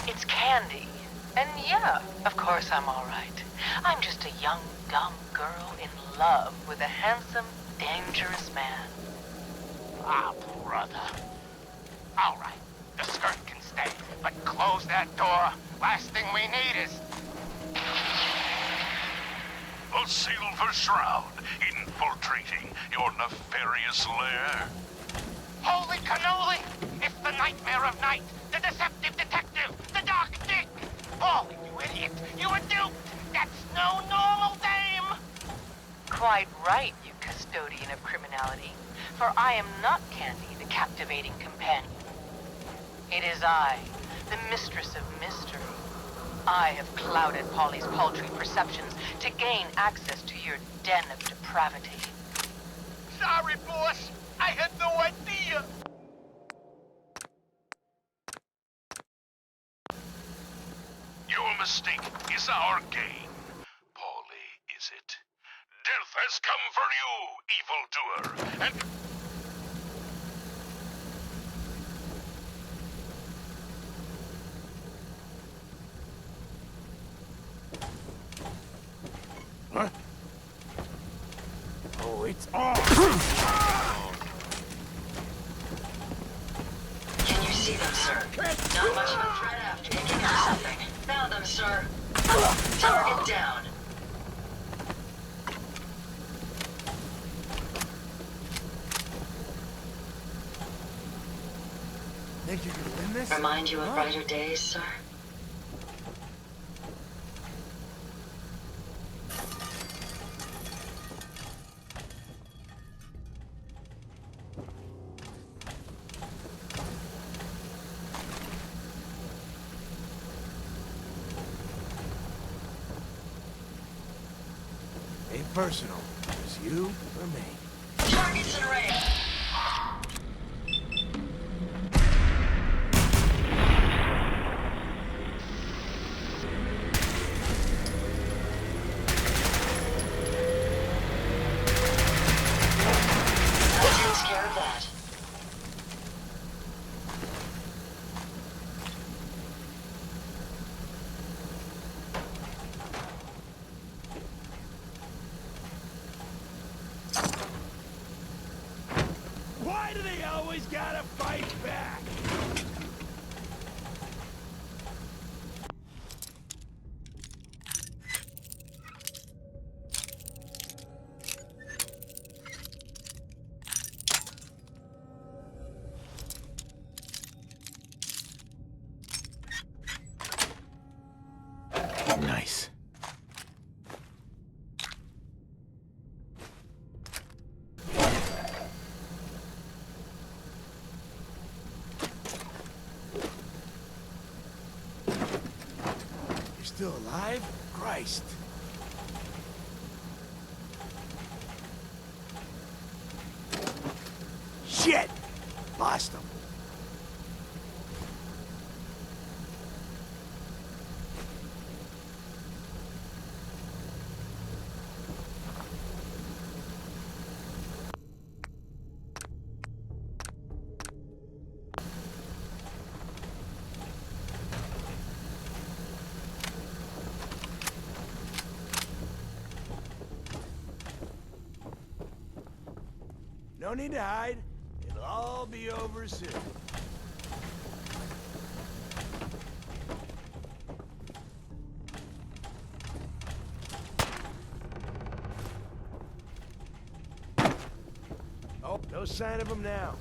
It's Candy. And yeah, of course I'm all right. I'm just a young, dumb girl in love with a handsome, dangerous man. Ah, brother. All right. The skirt can stay, but close that door. Last thing we need is... The Silver Shroud, infiltrating your nefarious lair. Holy cannoli! It's the nightmare of night, the deceptive detective, the dark dick! Oh, you idiot! You were duped! That's no normal dame! Quite right, you custodian of criminality. For I am not Candy, the captivating companion. It is I, the mistress of mystery. I have clouded Polly's paltry perceptions to gain access to your den of depravity. Sorry, boss. I had no idea. Your mistake is our gain. Polly, is it? Death has come for you, evildoer, and... Huh? Oh, it's on! Can you see them, sir? Not much of a threat after picking up something. Found them, sir. Target down. Think you can win this? Remind you of brighter days, sir? Ain't personal. It's you or me. Targets in range. That takes care of that. Why do they always gotta fight back? Nice. You're still alive? Christ. Shit! Lost him. No need to hide. It'll all be over soon. Oh, no sign of him now.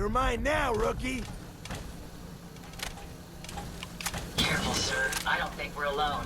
You're mine now, rookie. Careful, sir. I don't think we're alone.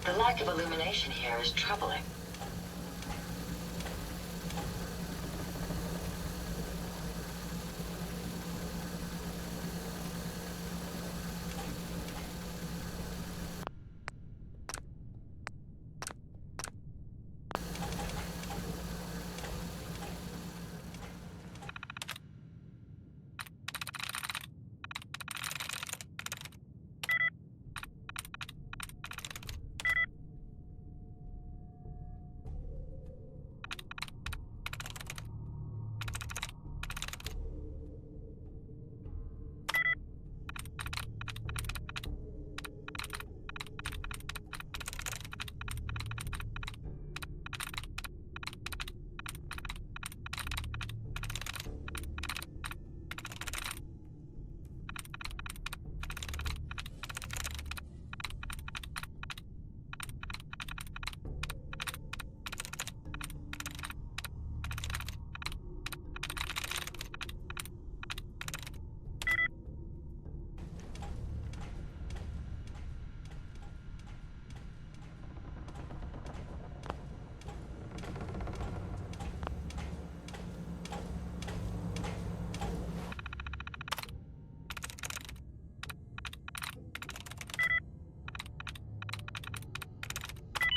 The lack of illumination here is troubling.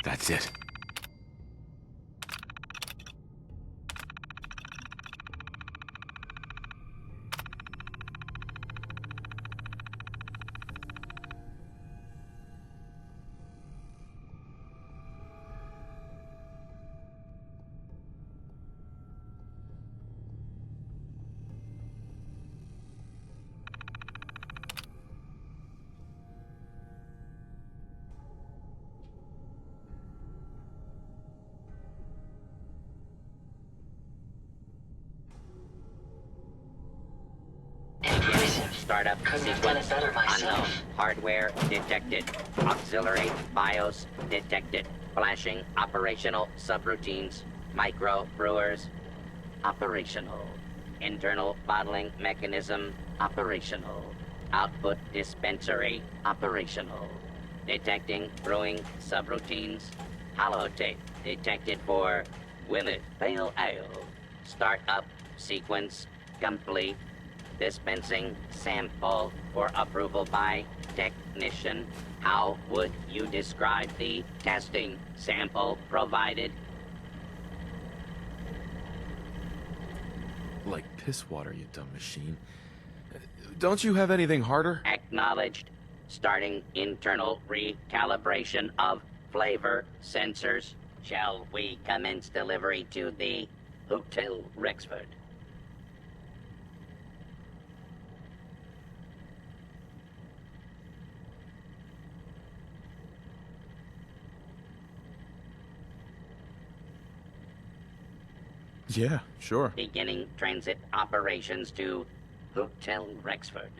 That's it. Startup sequence unknown. Hardware detected. Auxiliary BIOS detected. Flashing operational subroutines. Micro brewers operational. Internal bottling mechanism operational. Output dispensary operational. Detecting brewing subroutines. Holotape detected for Willet Pale Ale. Startup sequence complete. Dispensing sample for approval by technician. How would you describe the testing sample provided? Like piss water, you dumb machine. Don't you have anything harder? Acknowledged. Starting internal recalibration of flavor sensors. Shall we commence delivery to the Hotel Rexford? Yeah, sure. Beginning transit operations to Hotel Rexford.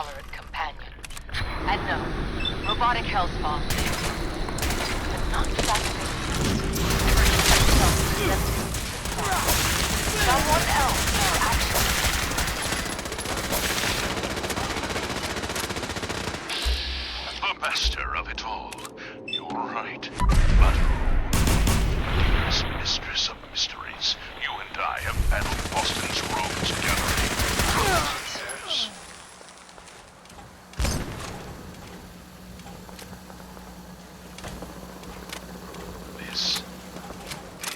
tolerant companion. And no, robotic hellspawn but not fascinating. Someone else actually. The master of it all. You're right. But as mistress of mysteries, you and I have battled Boston's rogues gathering for years.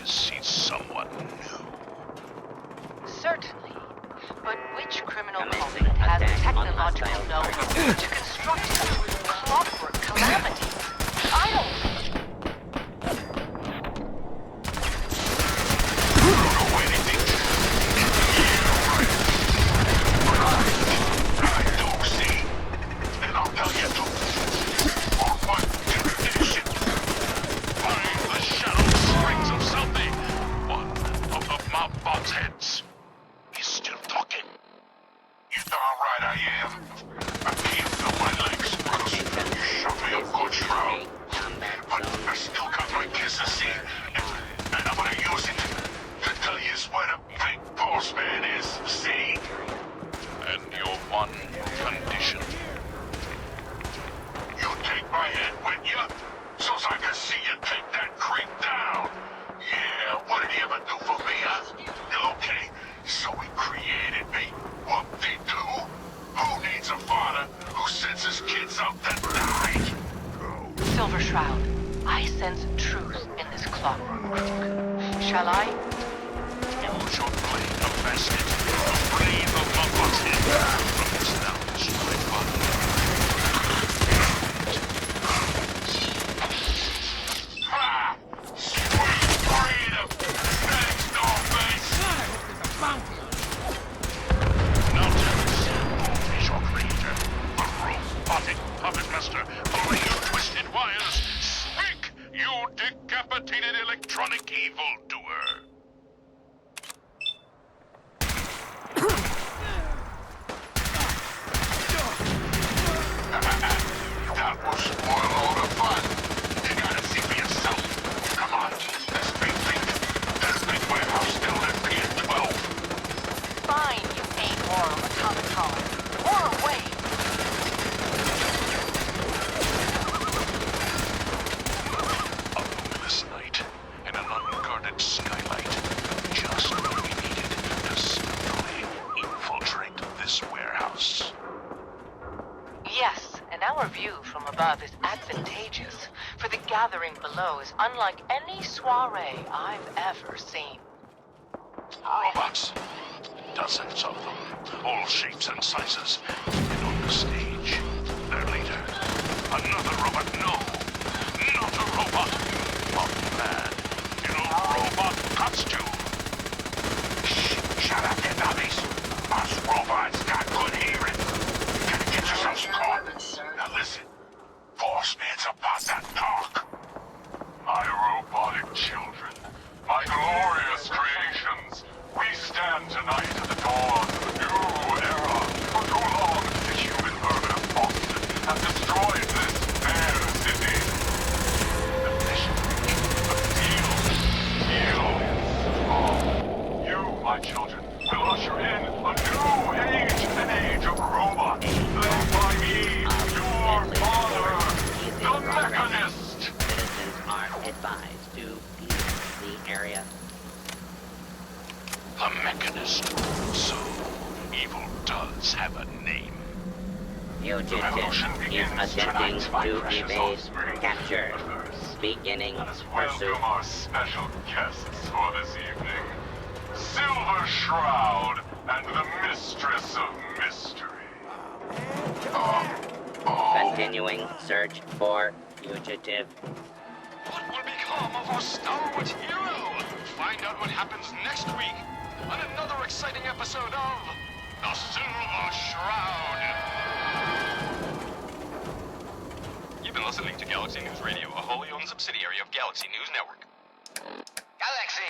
This is someone new. Certainly. But which criminal culprit has technological know-how to construct clockwork calamities? I don't. Silver Shroud, I sense truth in this clockwork crook. Shall I? Use your blade of basket. The blade of my butthead. From its knowledge, my father. Ha! Sweet freedom! Thanks, Norface! Now tell us, who is your creator? The robotic puppet master, pulling your twisted wires. Speak, you decapitated electronic evildoer! That will spoil all the fun. You gotta see for yourself. Come on, this big warehouse still at Pier 12. Fine, you amoral automaton. Or away. A moonless night and an unguarded skylight. Just what we needed to stealthily infiltrate this warehouse. Yes, and our view from above is advantageous, for the gathering below is unlike any soiree I've ever seen. Robots. Dozens of them. All shapes and sizes. And on the stage, their leader. Another robot. No. Not a robot. A man in a robot costume. Shh. Shut up, you dummies. Us robots got good hearing. Gotta get yourselves caught. Now listen. Boss man's about that talk. My robotic children. My glorious creations. We stand tonight at the dawn of a new era. For too long, the human vermin of Boston have destroyed this fair city. The mission, the deal is on. You, my children, will usher in a new age, an age of robots, led by me, your father, the Mechanist. Citizens are advised to leave the area. The Mechanist. So, evil does have a name. Fugitive is attempting to evade capture. Beginning pursuit. Welcome our special guests for this evening. Silver Shroud and the Mistress of Mystery. Continuing search for fugitive. What will become of our stalwart hero? Find out what happens next week on another exciting episode of The Silver Shroud. You've been listening to Galaxy News Radio, a wholly owned subsidiary of Galaxy News Network. Galaxy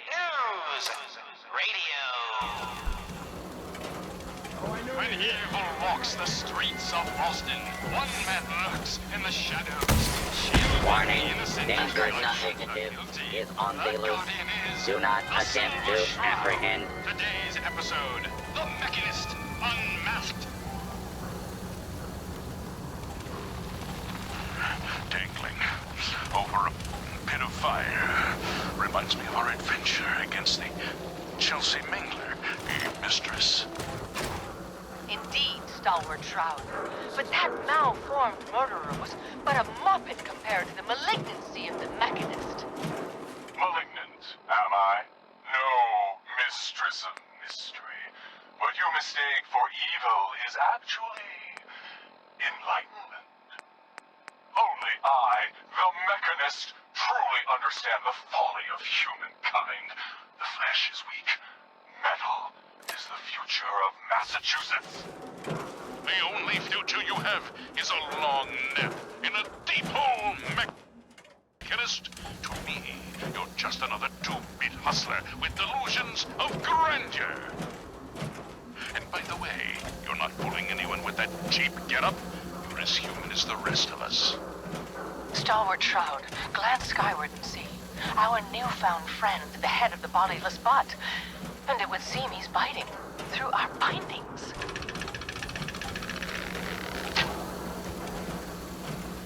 News Radio. When Evil walks the streets of Boston. One man lurks in the shadows, shielding Warning, the innocent. dangerous non-negative is on the loose. Do not attempt to apprehend. Today's episode, The Mechanist Unmasked. Dangling over a pit of fire reminds me of our adventure against the Chelsea Mingler, mistress. Indeed, stalwart Shroud. But that malformed murderer was but a muppet compared to the malignancy of the Mechanist. Malignant, am I? No, mistress of mystery. What you mistake for evil is actually enlightenment. Only I, the Mechanist, truly understand the folly of humankind. The flesh is weak. Metal is the future of Massachusetts. The only future you have is a long nap in a deep hole, Mechanist. To me, you're just another two-bit hustler with delusions of grandeur. And by the way, you're not fooling anyone with that cheap getup. You're as human as the rest of us. Stalwart Shroud, glance skyward and see. Our newfound friend, the head of the bodiless butt. And it would seem he's biting through our bindings.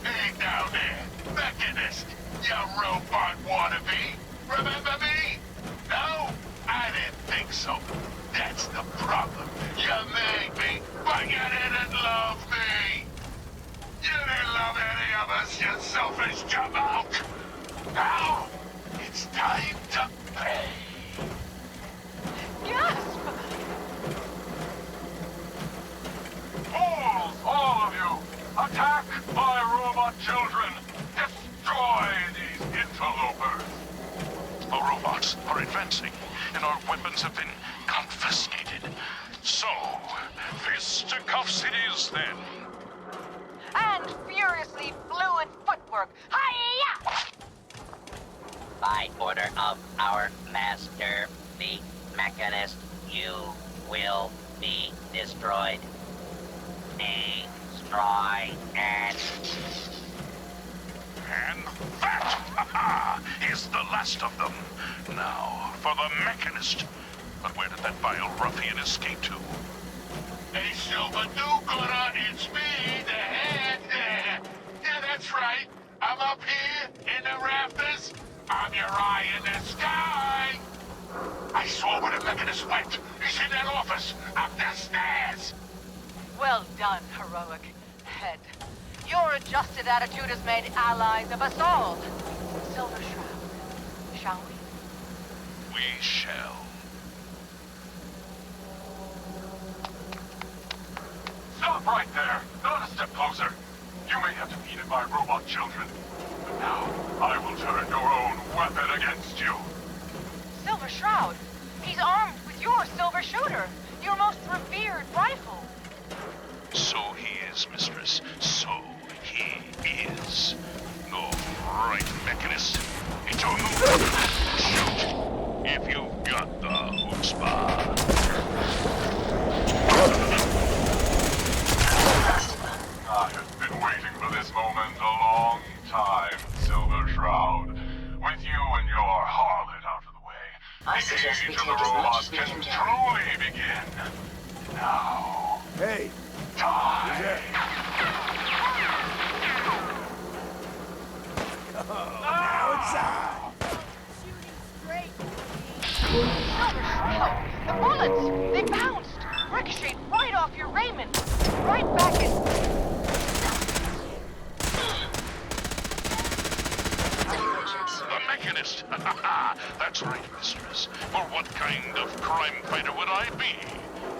Hey down there, Mechanist, you robot wannabe. Remember me? No? I didn't think so. That's the problem. You made me, but you didn't love me. You didn't love any of us, you selfish jamoke. Now, it's time to pay. Gasp! Fools, all of you! Attack my robot children! Destroy these interlopers! The robots are advancing, and our weapons have been confiscated. So, fisticuffs it is then. And furiously fluid footwork. Hi-ya! By order of our master, the Mechanist, you will be destroyed. Destroy and that is the last of them. Now, for the Mechanist. But where did that vile ruffian escape to? Hey, Silver do-gooder, it's me, the head. Yeah, that's right. I'm up here in the rafters. I'm your eye in the sky. I saw where the Mechanist went. He's in that office, up the stairs. Well done, heroic head. Your adjusted attitude has made allies of us all. Silver Shroud, shall we? We shall. Stop right there! Not a step closer! You may have defeated my robot children, but now I will turn your own weapon against you! Silver Shroud, he's armed with your silver shooter, your most revered rifle. So he is, mistress. So he is. All right, Mechanist. It's your move. Shoot! If you've got the chutzpah. I have been waiting for this moment a long time, Silver Shroud. With you and your harlot out of the way, I suggest we the take as much robots as we can can carry. truly begin. Now, Hey, die! now it's on. Silver Shroud, the bullets, they bounced, ricocheted right off your raiment, right back in... The Mechanist! That's right, mistress. For what kind of crime fighter would I be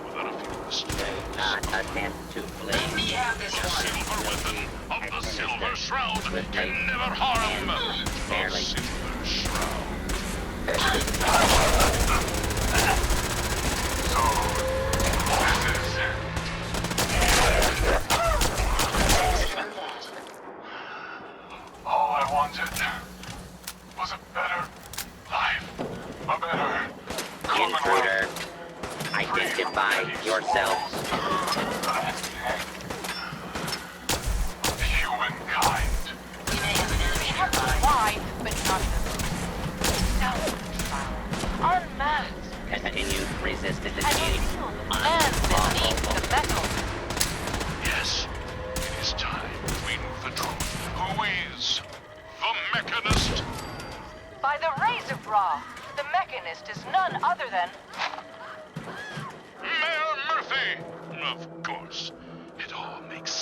without a few mistakes? not attempt to flee. The silver weapon of the Silver Shroud can never harm the Silver Shroud. All I wanted was a better life, a better Intruder, identify yourselves.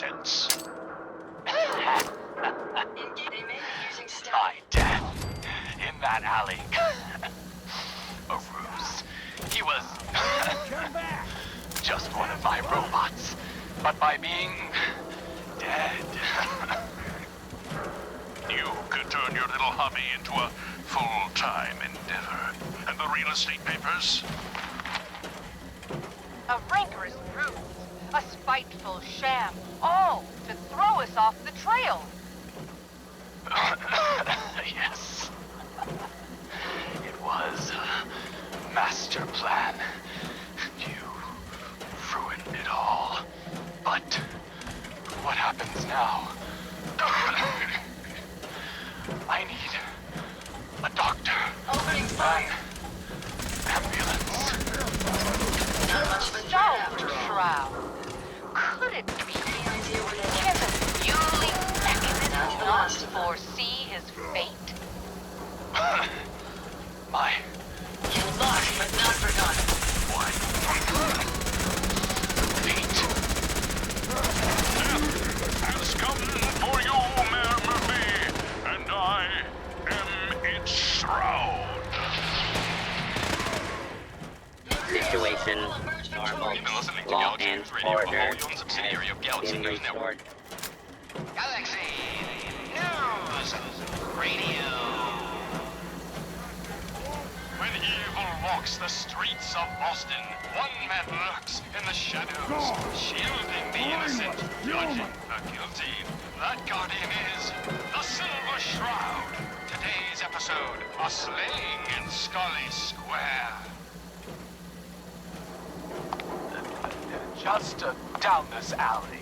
sense. My death in that alley. A ruse. He was just one of my robots. But by being dead, You could turn your little hobby into a full-time endeavor. And the real estate papers? A rancorous ruse, a spiteful sham, all to throw us off the trail. yes. It was a master plan. You ruined it all. But what happens now? I need a doctor. Opening fire. Ambulance. Not much of a threat after all. Shroud. Could it be? Any idea where they Can the fueling mechanism Not not lost. foresee his fate? My You lost, but not forgotten. Fate has come for you, Mayor Murphy, and I am its shroud. Situation normal. Law and order subsidiary of Galaxy in News Network. report. Galaxy News Radio. When evil walks the streets of Boston, one man lurks in the shadows, shielding the innocent, judging the guilty. That guardian is the Silver Shroud. Today's episode, a slaying in Scully Square. Just down this alley.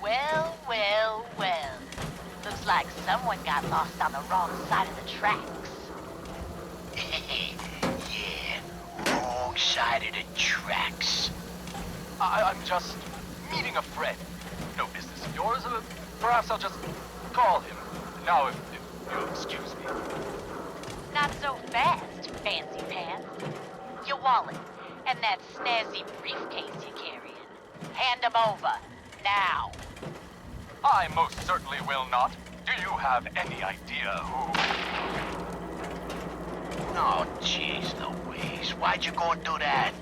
Well, well, well. Looks like someone got lost on the wrong side of the tracks. Yeah, wrong side of the tracks. I'm just meeting a friend. No business of yours. Perhaps I'll just call him. Now, if you'll excuse me. Not so fast, fancy pants. Your wallet and that snazzy briefcase you're carrying. Hand them over, now. I most certainly will not. Do you have any idea who... Oh, jeez Louise. Why'd you go and do that?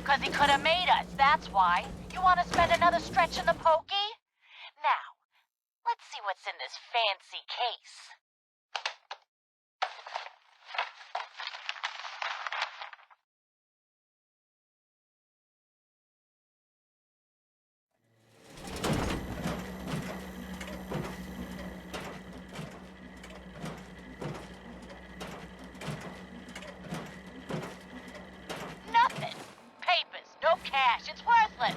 'Cause he could have made us, that's why. You want to spend another stretch in the pokey? Now, let's see what's in this fancy case. Nothing. Papers, no cash, it's worthless.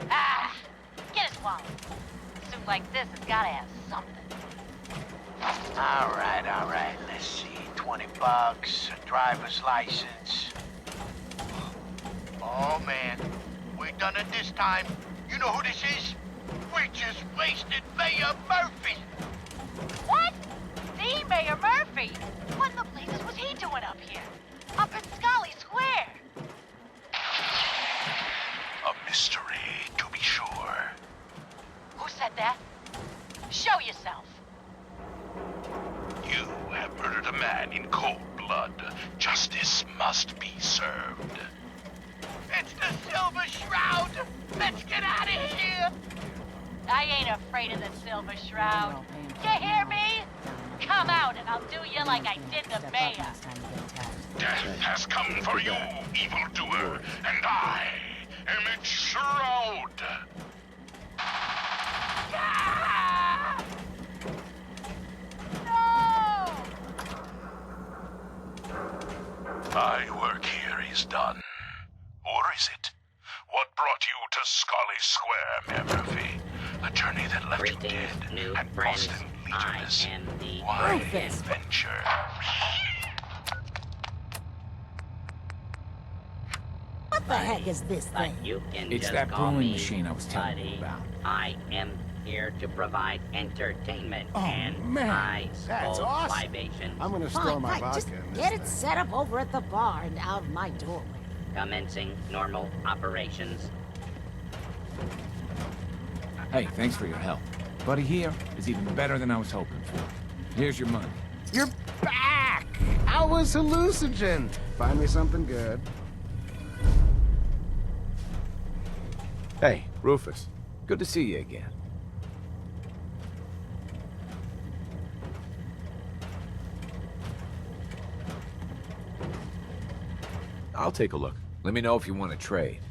Ah, get his wallet. A suit like this has gotta have something. All right. Let's see. $20, a driver's license. Oh, man. We done it this time. You know who this is? We just wasted Mayor Murphy. What? The Mayor Murphy? What in the blazes was he doing up here? Up in Scully Square? A mystery, to be sure. Who said that? Show yourself. You have murdered a man in cold blood. Justice must be served. It's the Silver Shroud. Let's get out of here. I ain't afraid of the Silver Shroud. You hear me? Come out and I'll do you like I did the mayor. Death has come for you, evildoer, and I am its shroud. Ah! No! My work here is done. Or is it? What brought you to Scully Square, Mayor Murphy? A journey that left you dead and Boston leaderless. Why adventure? What the heck is this thing? You can It's just that call brewing me machine I was telling you Buddy. about. I am here to provide entertainment Oh, and man. ice That's cold awesome. libations. I'm gonna store Fine, my fine. Just vodka in this get it thing. set up over at the bar and out of my doorway. Commencing normal operations. Hey, thanks for your help. Buddy here is even better than I was hoping for. Here's your money. You're back! How was hallucinogen? Find me something good. Hey, Rufus. Good to see you again. I'll take a look. Let me know if you want to trade.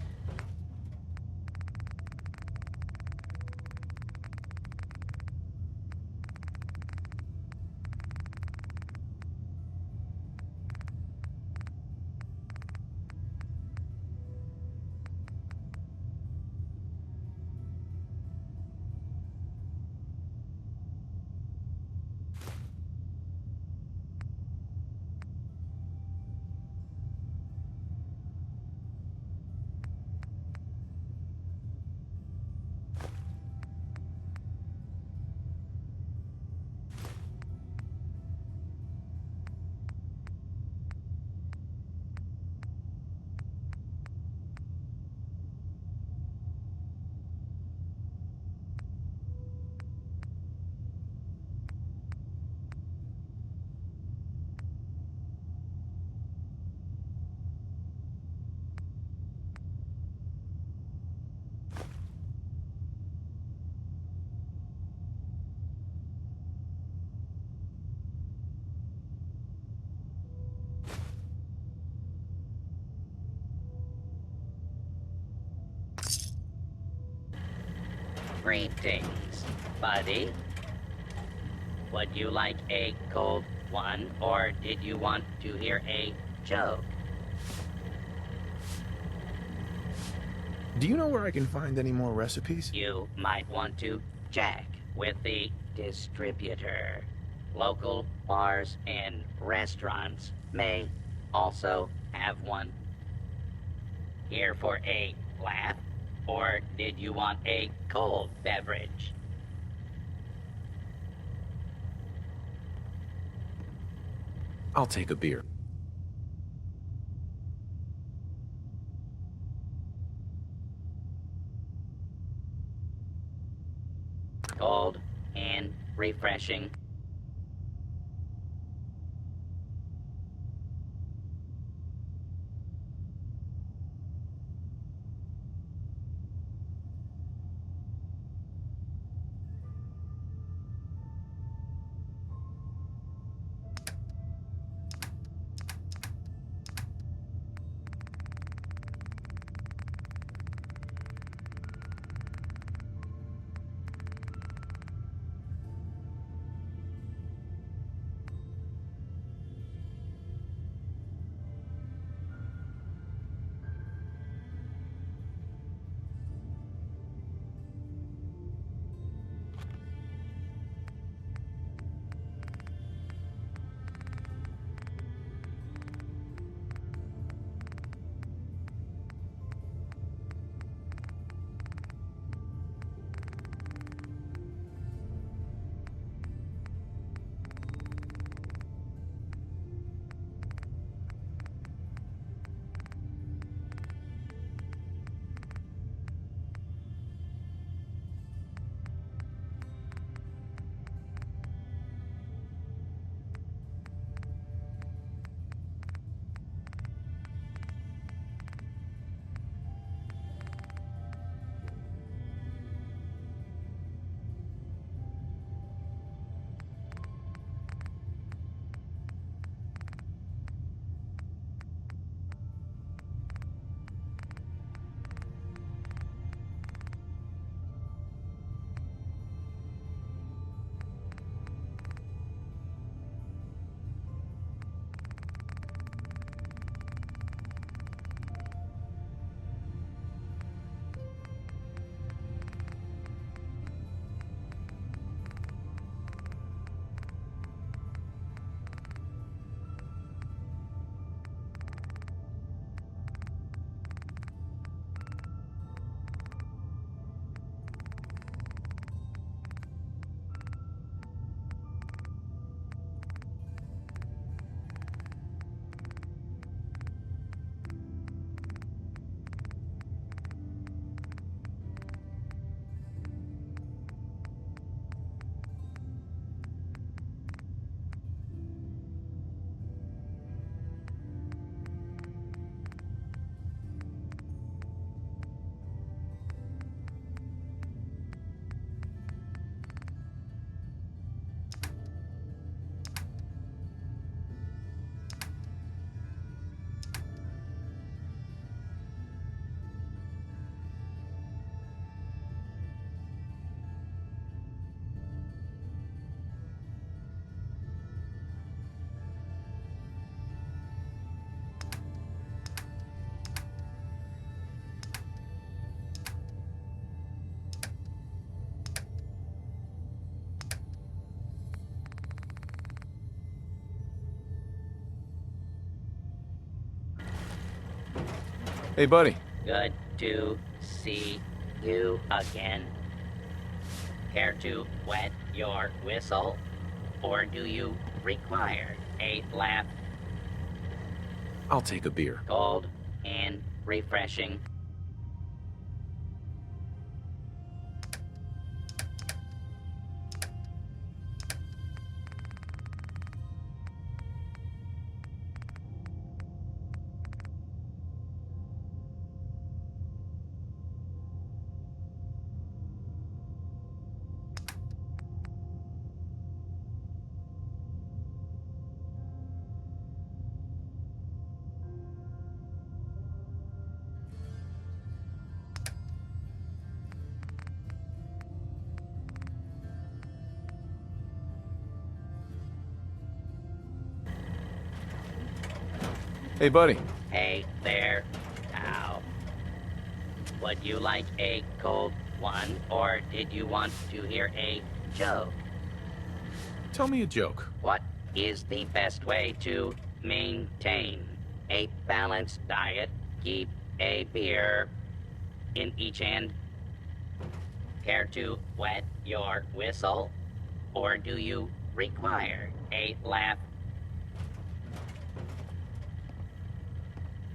Greetings, buddy. Would you like a cold one, or did you want to hear a joke? Do you know where I can find any more recipes? You might want to check with the distributor. Local bars and restaurants may also have one. Here for a laugh, or did you want a cold beverage? I'll take a beer. Cold and refreshing. Hey, buddy. Good to see you again. Care to wet your whistle? Or do you require a laugh? I'll take a beer. Cold and refreshing. Hey, buddy. Hey there, now. Would you like a cold one, or did you want to hear a joke? Tell me a joke. What is the best way to maintain a balanced diet? Keep a beer in each hand. Care to wet your whistle, or do you require a laugh?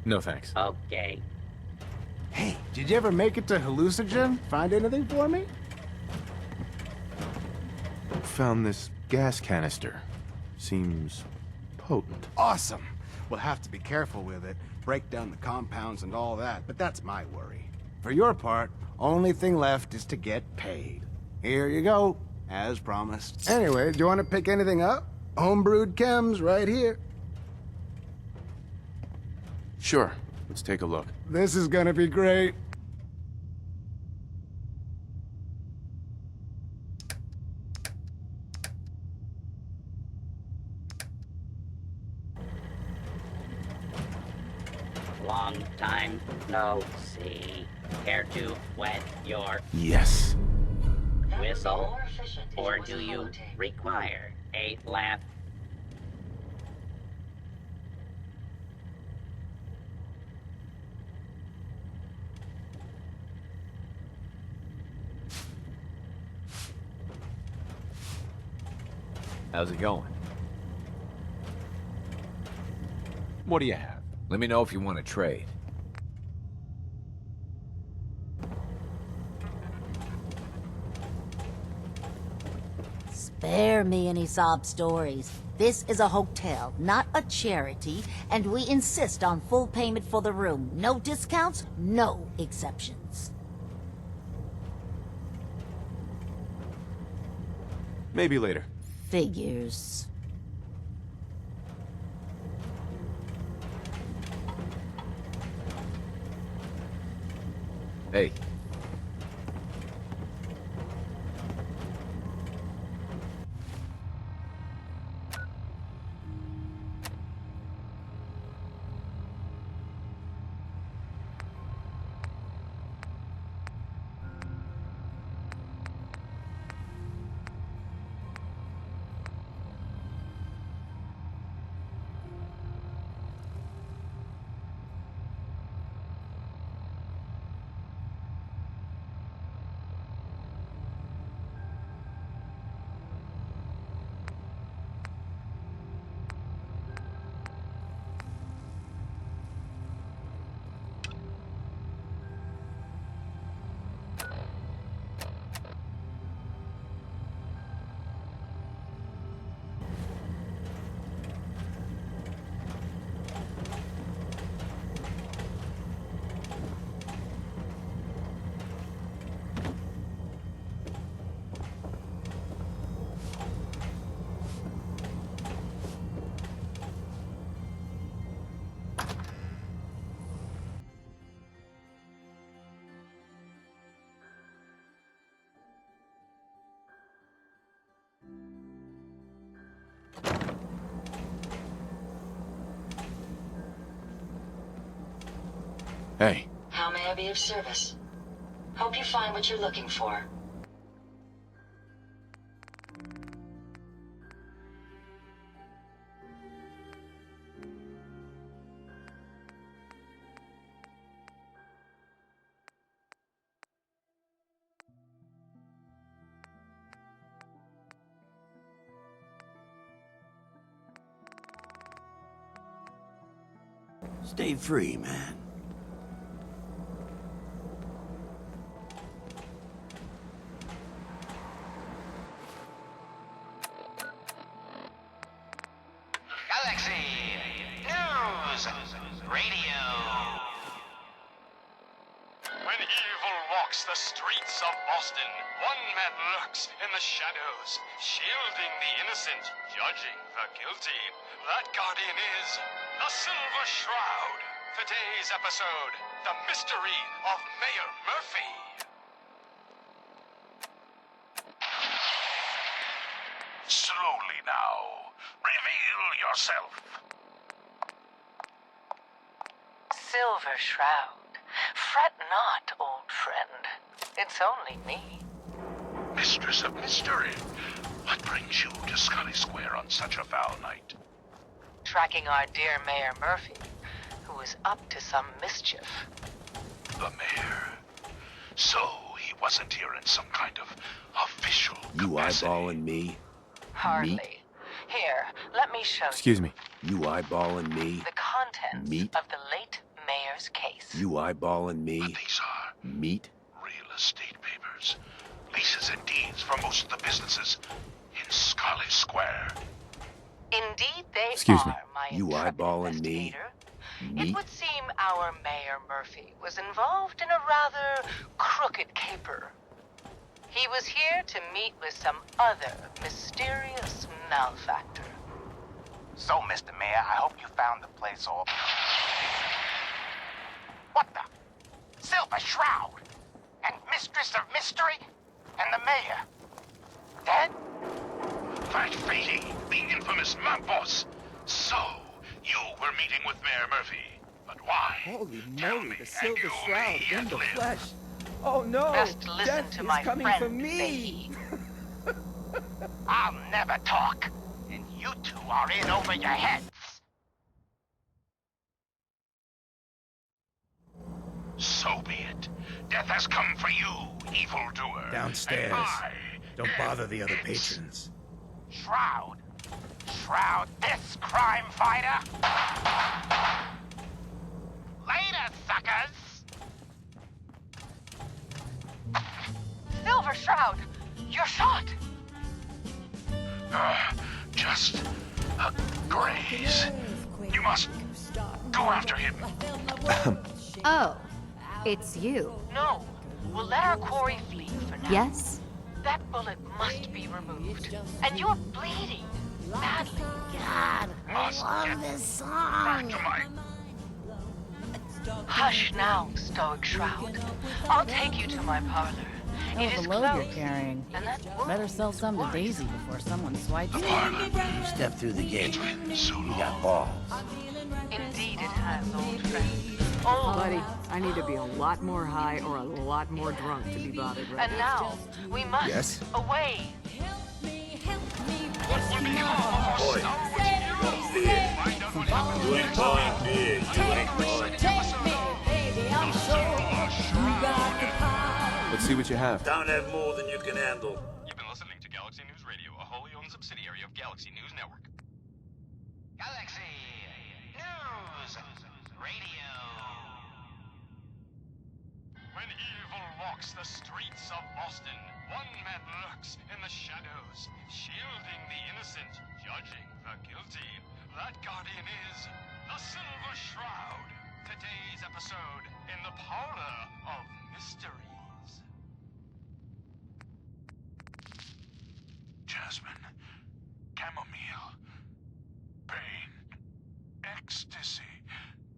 No, thanks. Okay. Hey, did you ever make it to Hallucinogen? Find anything for me? Found this gas canister. Seems potent. Awesome. We'll have to be careful with it. Break down the compounds and all that, but that's my worry. For your part, only thing left is to get paid. Here you go, as promised. Anyway, do you want to pick anything up? Homebrewed chems right here. Sure. Let's take a look. This is gonna be great. Long time no see. Care to wet your Yes. whistle, or do you require a laugh? How's it going? What do you have? Let me know if you want to trade. Spare me any sob stories. This is a hotel, not a charity, and we insist on full payment for the room. No discounts, no exceptions. Maybe later. Figures. Hey. Hey. How may I be of service? Hope you find what you're looking for. Stay free, man. Galaxy News Radio. When evil walks the streets of Boston, one man lurks in the shadows, shielding the innocent, judging the guilty. That guardian is the Silver Shroud. Today's episode, the mystery of Mayor Murphy. Slowly now. Reveal yourself. Silver Shroud. Fret not, old friend. It's only me. Mistress of Mystery. What brings you to Scully Square on such a foul night? Tracking our dear Mayor Murphy, who is up to some mischief. The mayor. So he wasn't here in some kind of official You eyeballing me? Hardly. Meat? Here, let me show Excuse me. You eyeballing me? the contents Meat? of the late mayor's case. You eyeballing me? But these are Meat? real estate papers. Leases and deeds for most of the businesses in Scully Square. Indeed they Excuse me. are, my You intrepid eyeballing me? investigator. It Meat? would seem our Mayor Murphy was involved in a rather crooked caper. He was here to meet with some other mysterious malefactor. So, Mr. Mayor, I hope you found the place all... What the? Silver Shroud? And Mistress of Mystery? And the Mayor? Dead? That Fady, the infamous mob boss. So, you were meeting with Mayor Murphy. But why? Holy Tell moly, me, the Silver and you Shroud may in yet the live. flesh. Oh no! Best listen Death to is my coming friend, for me! I'll never talk. And you two are in over your heads. So be it. Death has come for you, evildoer. Downstairs. And I Don't am bother the other it. patrons. Shroud. Shroud this crime fighter. Later, suckers. Silver Shroud, you're shot. Just a graze. You must go after him. Oh, it's you. No, we'll let our quarry flee for now. Yes? That bullet must be removed. And you're bleeding badly. God, Must I get love this back song. to my... Hush now, Stoic Shroud. I'll take you to my parlor. Hell It of is a load you're closed, carrying. and that Better sell some to Daisy before someone swipes it. You step through the gate. You got balls. Indeed it has, old friend. Oh, Buddy, I need to be a lot more high or a lot more drunk to be bothered right and now we must Yes? away. What will become of our stalwart hero? You ain't buying beer. You ain't Let's see what you have. Don't have more than you can handle. You've been listening to Galaxy News Radio, a wholly owned subsidiary of Galaxy News Network. Galaxy News Radio. When evil walks the streets of Boston, one man lurks in the shadows, shielding the innocent, judging the guilty. That guardian is the Silver Shroud. Today's episode in the parlor of mysteries. Jasmine, chamomile, pain, ecstasy.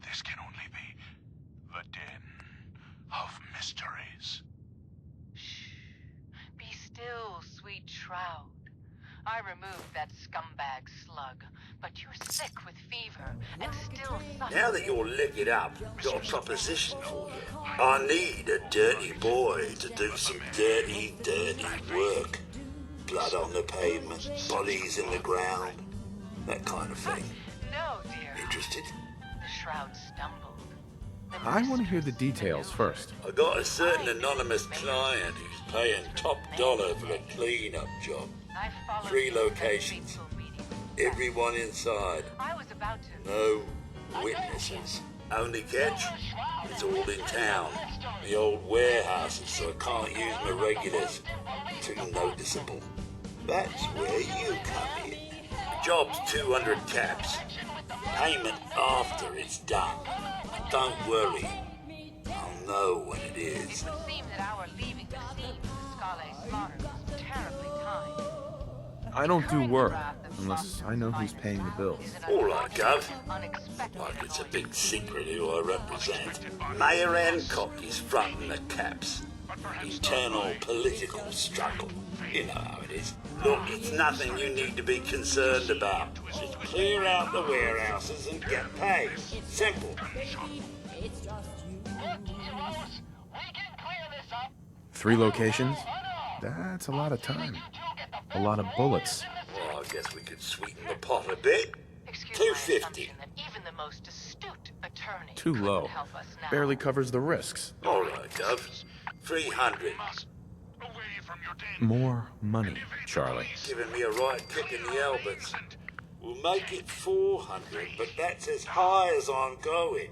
This can only be the den of mysteries. Be still, sweet Shroud. I removed that scumbag slug, but you're sick with fever and still suffering. Now that you're licked up, got a proposition for you. I need a dirty boy to do some dirty, dirty work. Blood on the pavement, bodies in the ground, that kind of thing. No, dear. Interested? The Shroud stumbled. I want to hear the details first. I got a certain anonymous client who's paying top dollar for a clean-up job. I followed 3 you to that locations. fateful meeting with Everyone inside. I was about to. No witnesses. Only catch? It's all in town. The old warehouses, so I can't use my regulars. Too noticeable. That's where you come in. Job's 200 caps. Payment after it's done. Don't worry. I'll know when it is. It would seem that our leaving the scene of Scale's slaughter was terribly timed. I don't do work unless I know who's paying the bills. All right, Gov. Like it's a big secret who I represent. Mayor Hancock is fronting the caps. Internal political struggle. You know how it is. Look, it's nothing you need to be concerned about. Just clear out the warehouses and get paid. Simple. 3 locations? That's a lot of time. A lot of bullets. Well, I guess we could sweeten the pot a bit. 250. Even the most astute attorney Too low. Barely covers the risks. All right, Gov. 300. More money, Charlie. Giving me a right kick in the elbows. We'll make it 400, but that's as high as I'm going.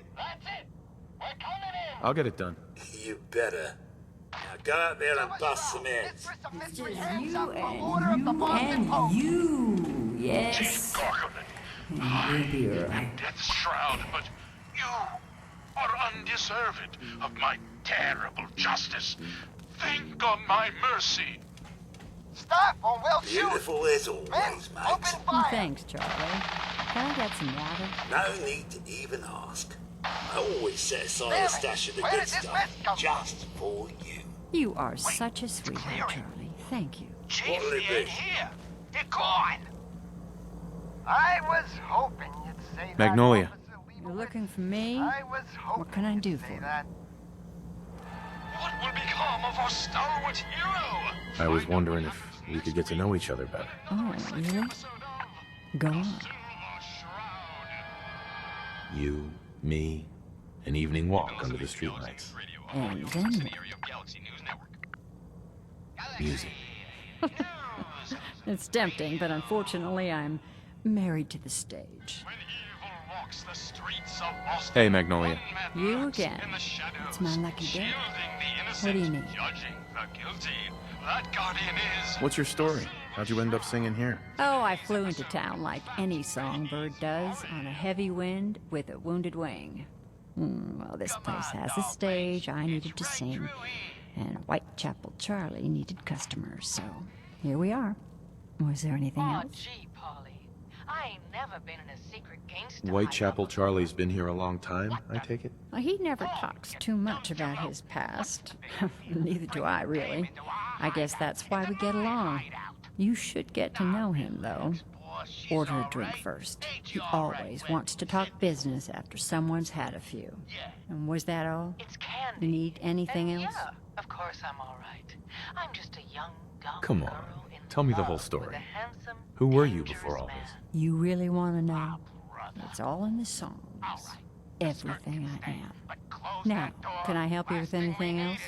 I'll get it done. You better. Now go out there and bust some heads. You, yes. We'll be right. Death's shroud, but you are undeserved of my terrible justice. Think on my mercy. Stop or we'll shoot. Beautiful as always, mate. Thanks, Charlie. Can I get some water? No need to even ask. I always set aside a stash of the good stuff just for you. You are such a sweetheart, Charlie. Thank you. Chief, he ain't here. You're gone. I was hoping you'd say that. Magnolia. You're looking for me? I was hoping What can I do for you? What will become of our stalwart hero? I was wondering if we could get to know each other better. Oh, really? Go on. You, me, an evening walk under the streetlights. And then Music. it's tempting, but unfortunately I'm married to the stage. Hey, Magnolia. You again. It's my lucky day. What do you need? What's your story? How'd you end up singing here? Oh, I flew into town like any songbird does, on a heavy wind with a wounded wing. Well, this place has a stage, I needed to sing, and Whitechapel Charlie needed customers, so here we are. Was there anything else? Gee, Polly. I ain't never been in a secret gangster. Whitechapel Charlie's been here a long time, I take it? Well, he never talks too much about his past. Neither do I, really. I guess that's why we get along. You should get to know him, though. Order a drink first. He always wants to talk business after someone's had a few. And was that all? It's candy. You need anything else? Yeah, of course I'm all right. I'm just a young, dumb Come on, tell me the whole story. Who were you before all this? You really want to know? It's all in the songs. Everything I am. Now, can I help you with anything else?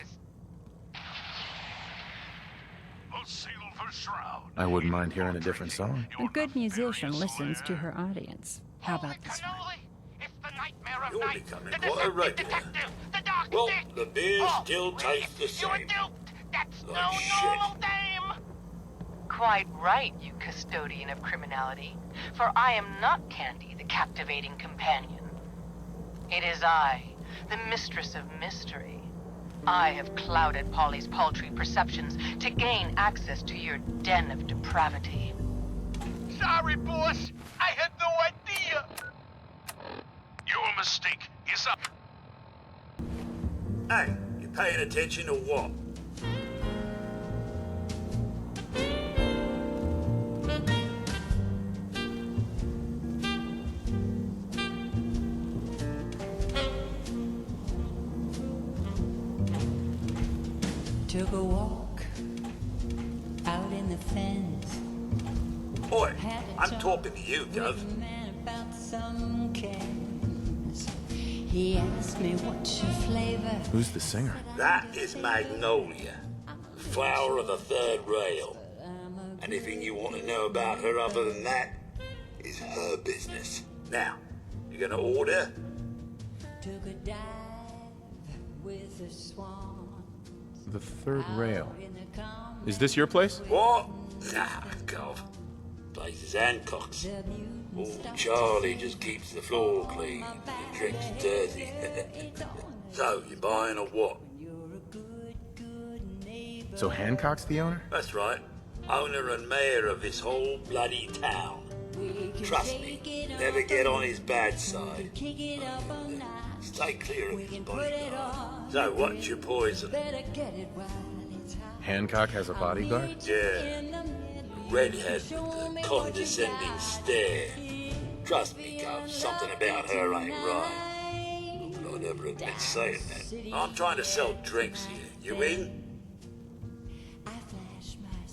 I wouldn't mind hearing a different song. A good musician listens to her audience. How about this one? You're becoming quite a regular. Well, the beer still tastes the same. Like shit. Quite right, you custodian of criminality. For I am not Candy, the captivating companion. It is I, the mistress of mystery. I have clouded Polly's paltry perceptions to gain access to your den of depravity. Sorry, boss. I had no idea. Your mistake is up. Hey, you paying attention or what? Took a walk out in the fence. Oi, I'm talking to you, Gov. About some cans. He asked me what's your flavor. Who's the singer? That is Magnolia, flower of the third rail. Anything you want to know about her other than that is her business. Now, you gonna order? took a dive with the swans. The third rail. Is this your place? What? Nah, golf. Place is Hancock's. Oh, Charlie just keeps the floor clean and drinks dirty. So, you buying or what? So Hancock's the owner? That's right. Owner and mayor of this whole bloody town. Trust me, never get on his bad side. Stay clear of his bodyguard. So, what's your poison? Hancock has a bodyguard? Yeah. Redhead with the condescending stare. Trust me, Gov, something about her ain't right. I'd never admit saying that. I'm trying to sell drinks here. You in?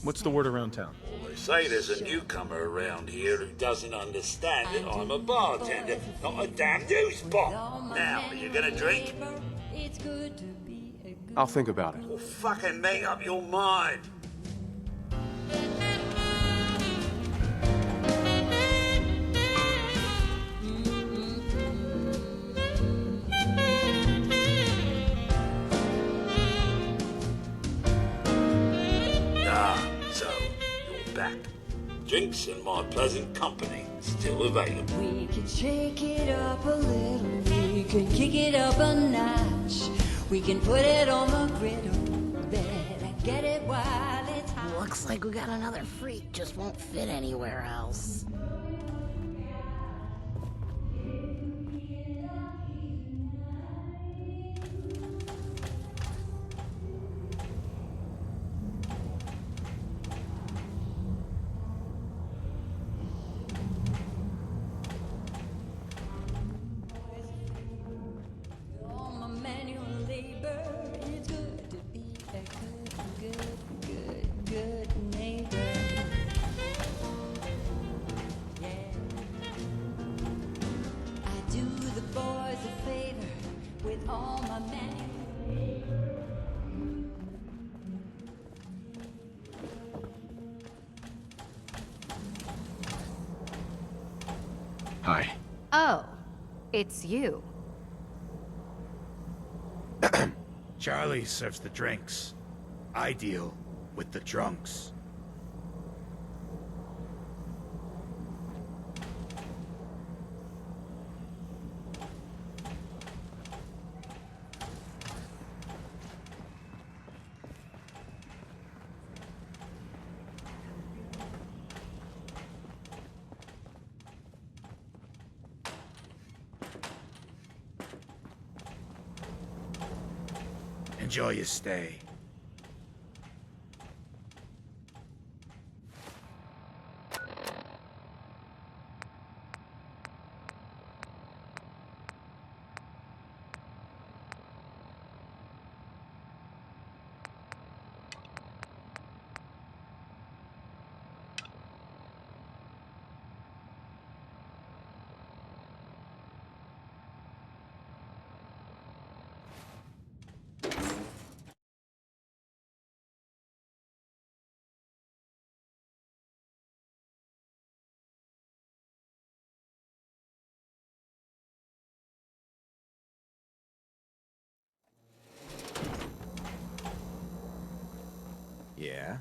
What's the word around town? Well, they say there's a newcomer around here who doesn't understand that I'm a bartender, not a damn news bot. Now, are you gonna drink? I'll think about it. Well, fucking make up your mind. So, you're back. Drinks and my pleasant company still available. We can shake it up a little, we can kick it up a notch. We can put it on the griddle, better get it while it's hot. Looks like we got another freak, just won't fit anywhere else. Hi. Oh, it's you. Charlie serves the drinks. I deal with the drunks. Enjoy your stay. Yeah?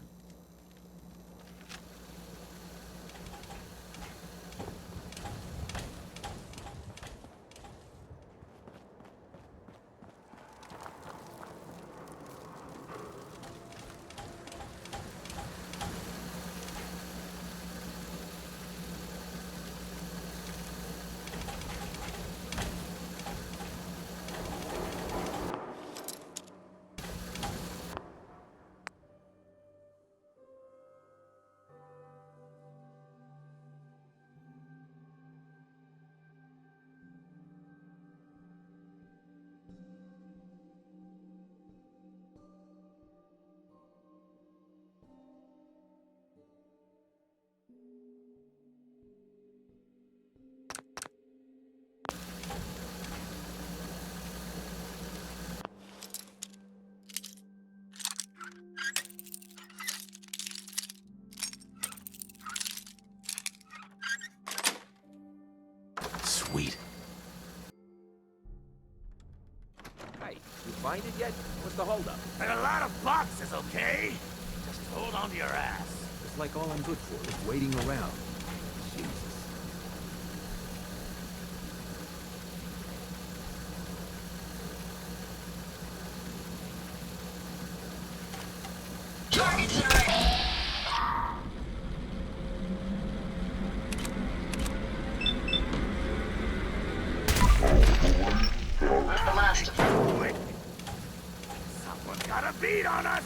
find it yet? What's the holdup? And a lot of boxes, okay? Just hold on to your ass. It's like all I'm good for is waiting around. Jesus. Targets in range. The last of them. Someone's got a beat on us!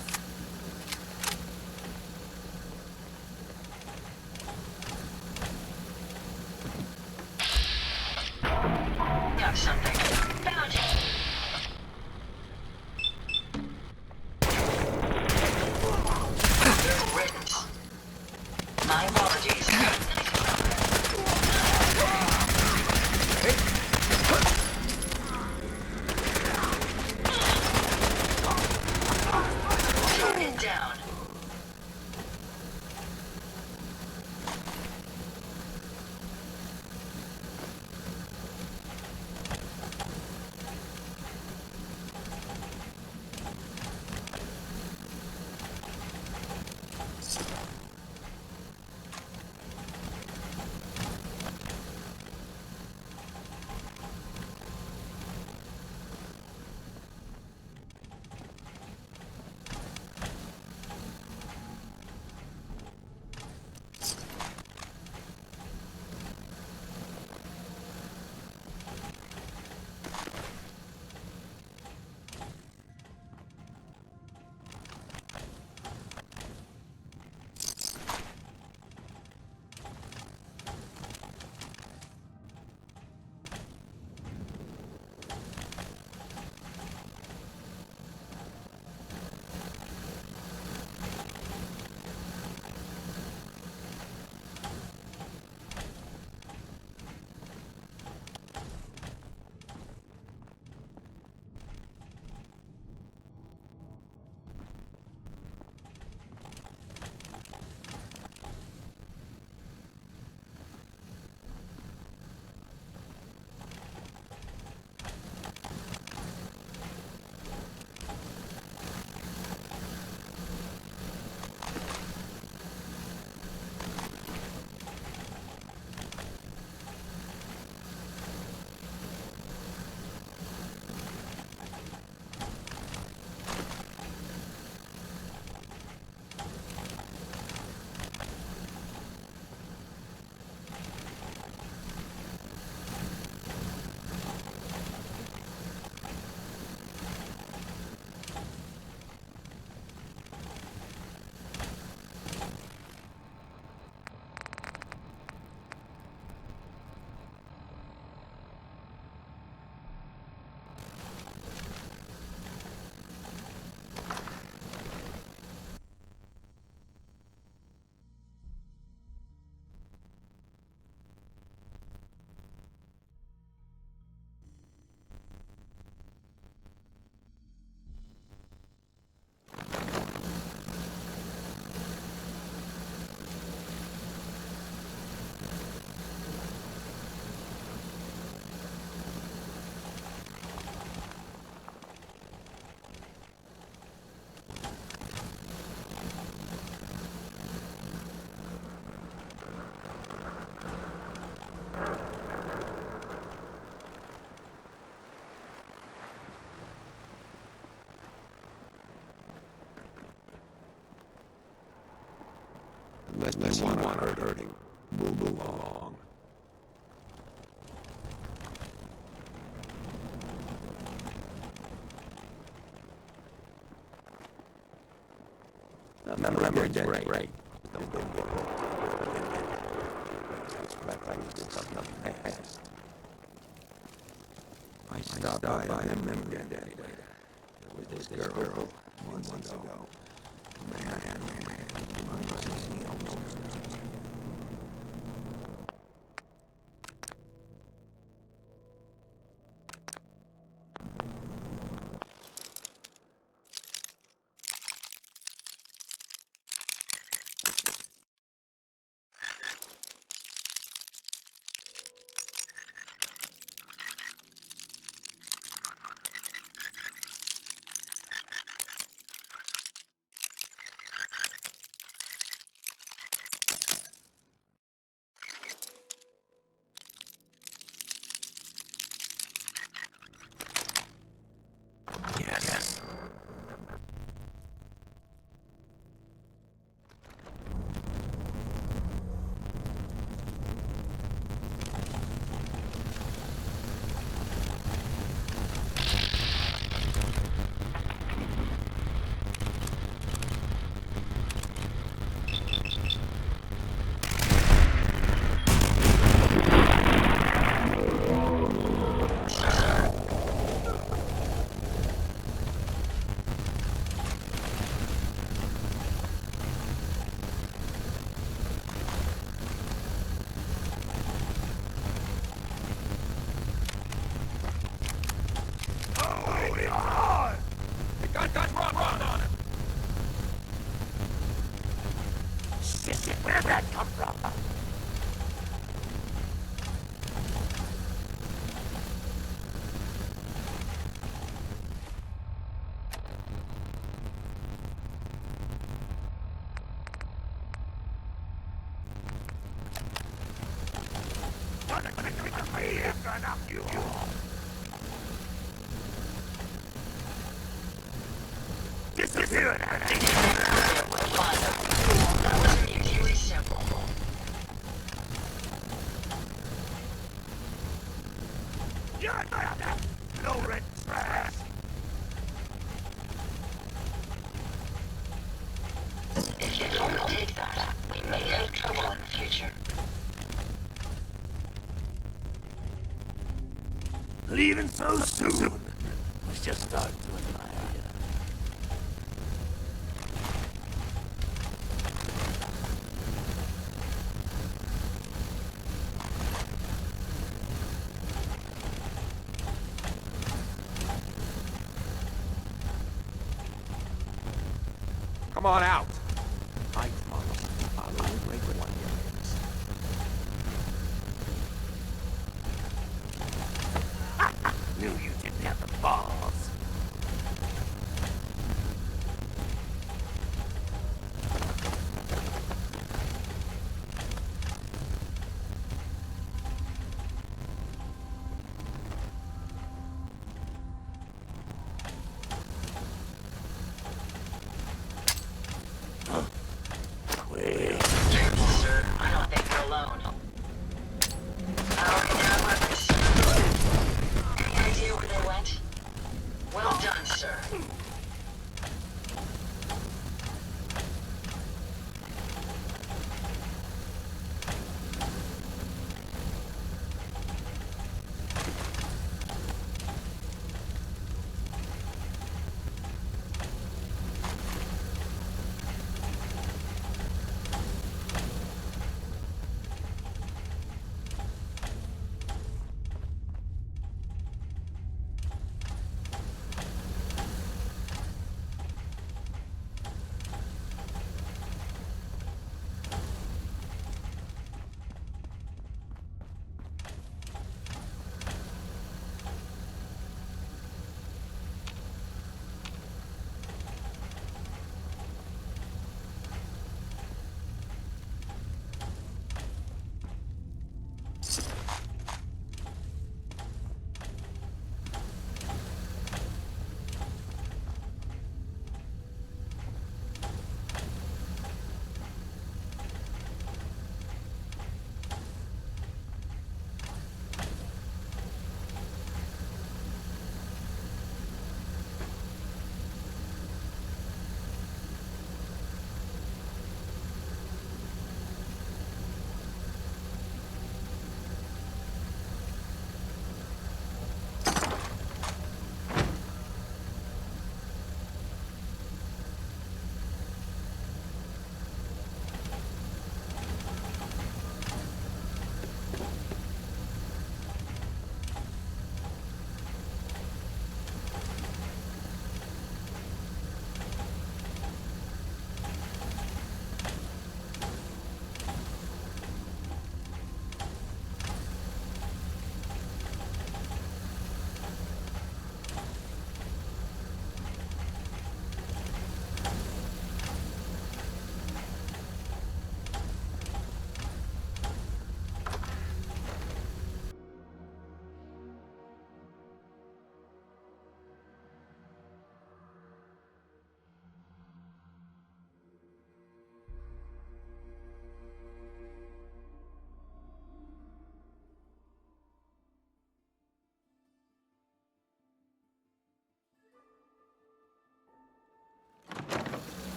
Got something. Found you. Riddance. My apologies. Target down. Unless you want hurting, move along. Remember, right. Don't get I stopped by them that day. There was this girl months ago. Man. did that come from? Disappear! That was easily simple. You're not no red trash! If you don't take that, we may have trouble in the future. Leaving so soon? Let's just start doing my idea. Come on out. I promise I'll break one of your legs. Knew you didn't have the balls. Sir, I don't think you're alone. Our encompasses. Any idea where they went? Well done, sir.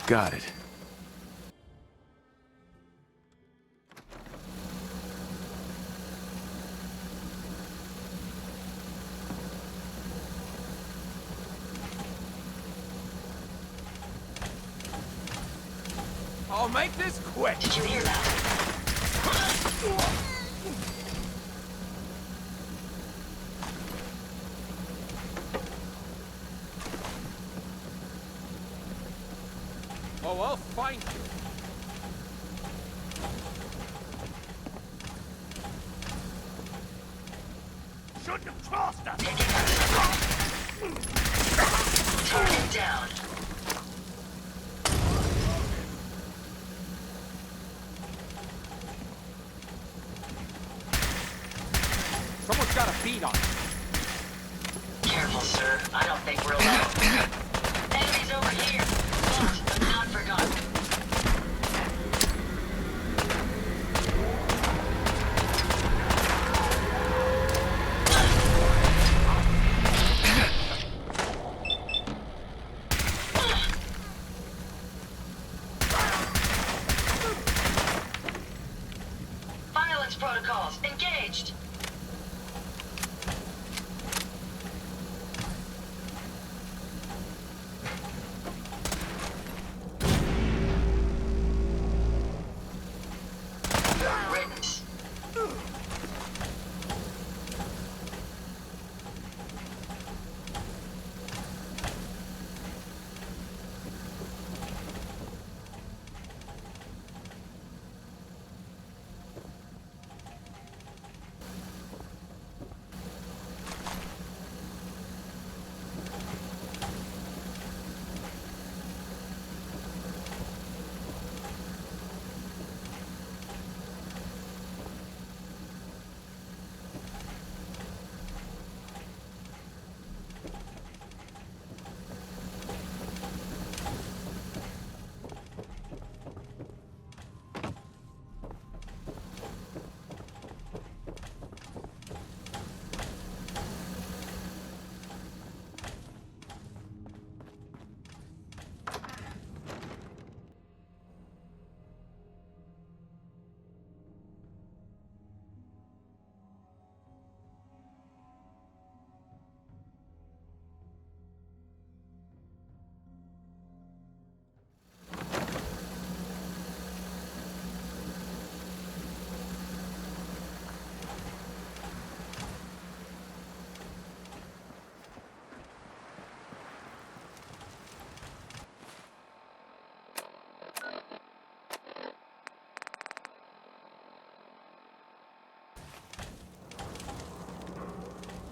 Got it. I'll make this quick. Did you hear that? Oh, I'll find you. Shouldn't have crossed us. Target down. Someone's got a beat on it. Careful, sir. I don't think we're alone. Enemies over here. Lost, but not forgotten. Violence protocols engaged. Riddance.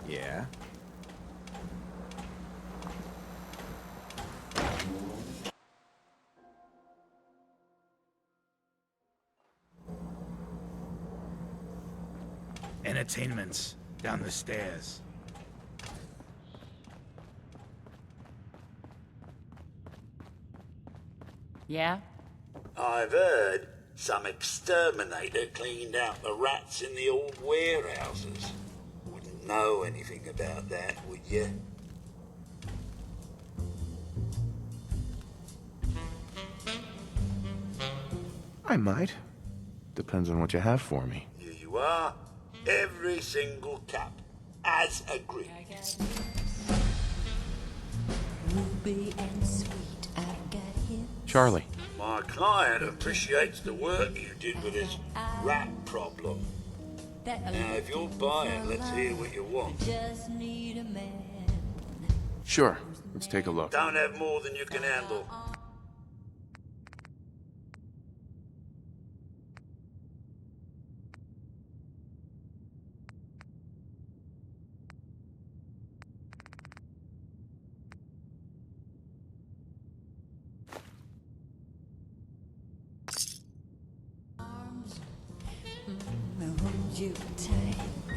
Yeah? Entertainment's down the stairs. Yeah? I've heard some exterminator cleaned out the rats in the old warehouses. Wouldn't know anything about that, would you? I might. Depends on what you have for me. Here you are. Every single cup. As agreed. Ruby and sweet, I've got him. Charlie. My client appreciates the work you did with his rat problem. Now, if you're buying, let's hear what you want. Just need a man. Sure. Let's take a look. Don't have more than you can handle.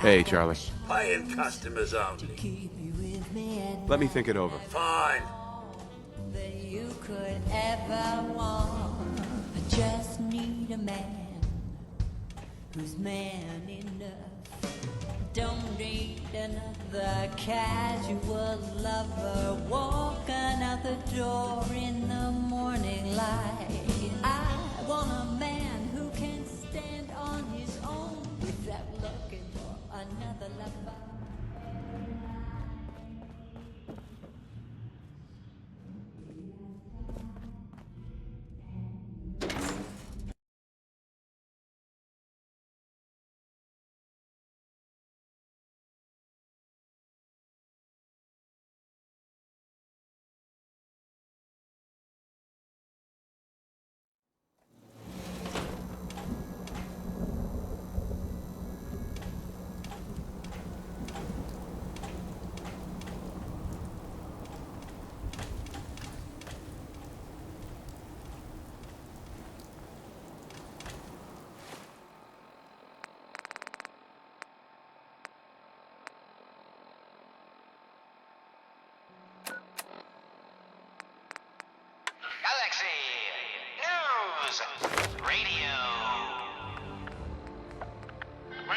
Hey, Charlie. Paying customers only. Let me think it over. Fine. That you could ever want. I just need a man who's man enough. Don't need another casual lover walking out the door in the morning light. I want a man who can stand on his own without looking for another lover.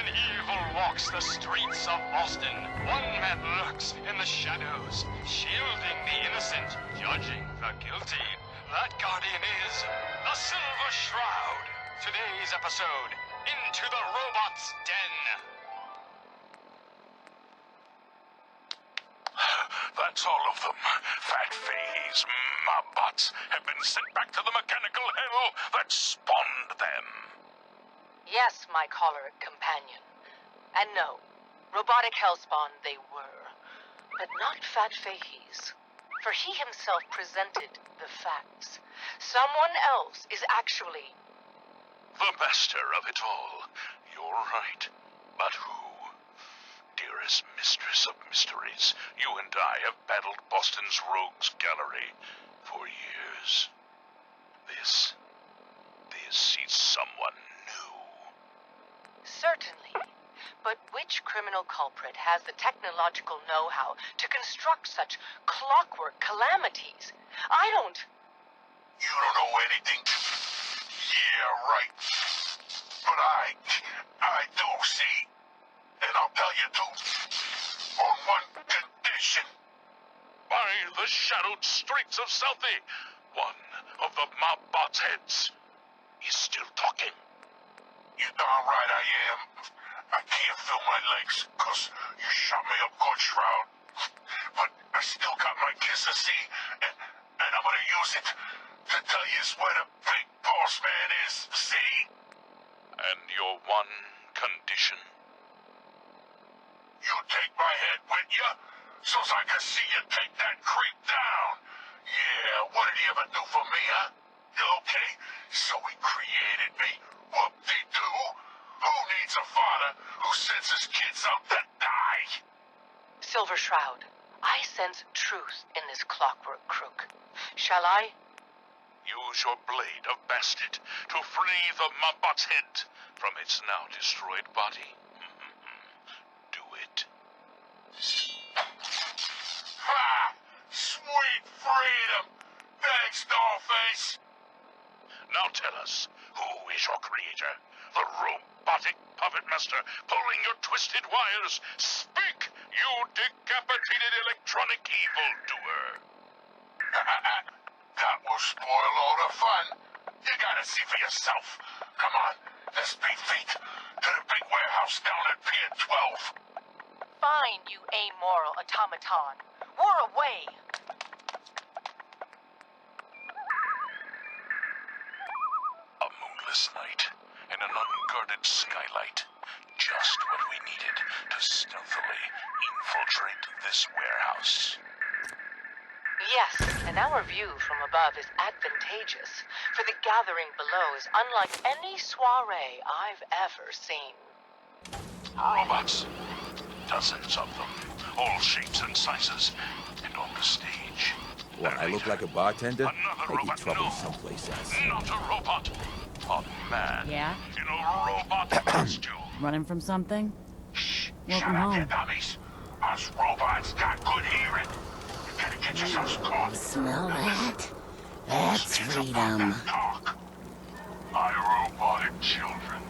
When evil walks the streets of Boston, one man lurks in the shadows, shielding the innocent, judging the guilty. That guardian is the Silver Shroud. Today's episode, Into the Robot's Den. That's all of them. Fat Fahey's mobbots have been sent back to the mechanical hell that spawned them. Yes, my choleric companion. And no, robotic hellspawn they were. But not Fat Fahey's. For he himself presented the facts. Someone else is actually... The master of it all. You're right. But who? Dearest mistress of mysteries, you and I have battled Boston's rogues gallery for years. This is someone new. Certainly. But which criminal culprit has the technological know-how to construct such clockwork calamities? I don't... You don't know anything? Yeah, right. But I do, see. And I'll tell you too. On one condition. By the shadowed streets of Southie, one of the mobbot's heads is still talking. You're darn right I am. I can't feel my legs, 'cause you shot me up good, Shroud. But I still got my kiss of see, and I'm gonna use it to tell you where the big boss man is, see? And your one condition? You take my head with you, so's I can see you take that creep down. Yeah, what did he ever do for me, huh? Okay, so he created me. Whoop-de-doo. Who needs a father who sends his kids out to die? Silver Shroud, I sense truth in this clockwork crook. Shall I? Use your blade of bastard to free the mobbot's head from its now destroyed body. Do it. Ha! Sweet freedom! Thanks, Dollface! Now tell us, who is your creator? The robotic puppet master pulling your twisted wires. Speak, you decapitated electronic evildoer. That will spoil all the fun. You gotta see for yourself. Come on, let's beat feet to the big warehouse down at Pier 12. Fine, you amoral automaton. War away! A moonless night and an unguarded skylight. Just what we needed to stealthily infiltrate this warehouse. Yes, and our view from above is advantageous, for the gathering below is unlike any soiree I've ever seen. Robots. Dozens of them. All shapes and sizes. And on the stage. What, I look like a bartender? Another Maybe robot. trouble No, someplace else. not a robot. A man. Yeah? In a robot costume. Running from something? Welcome Shut up, you home. dummies. Us robots got good hearing. You gotta get yourselves caught. Smell that? That's freedom. My robotic children.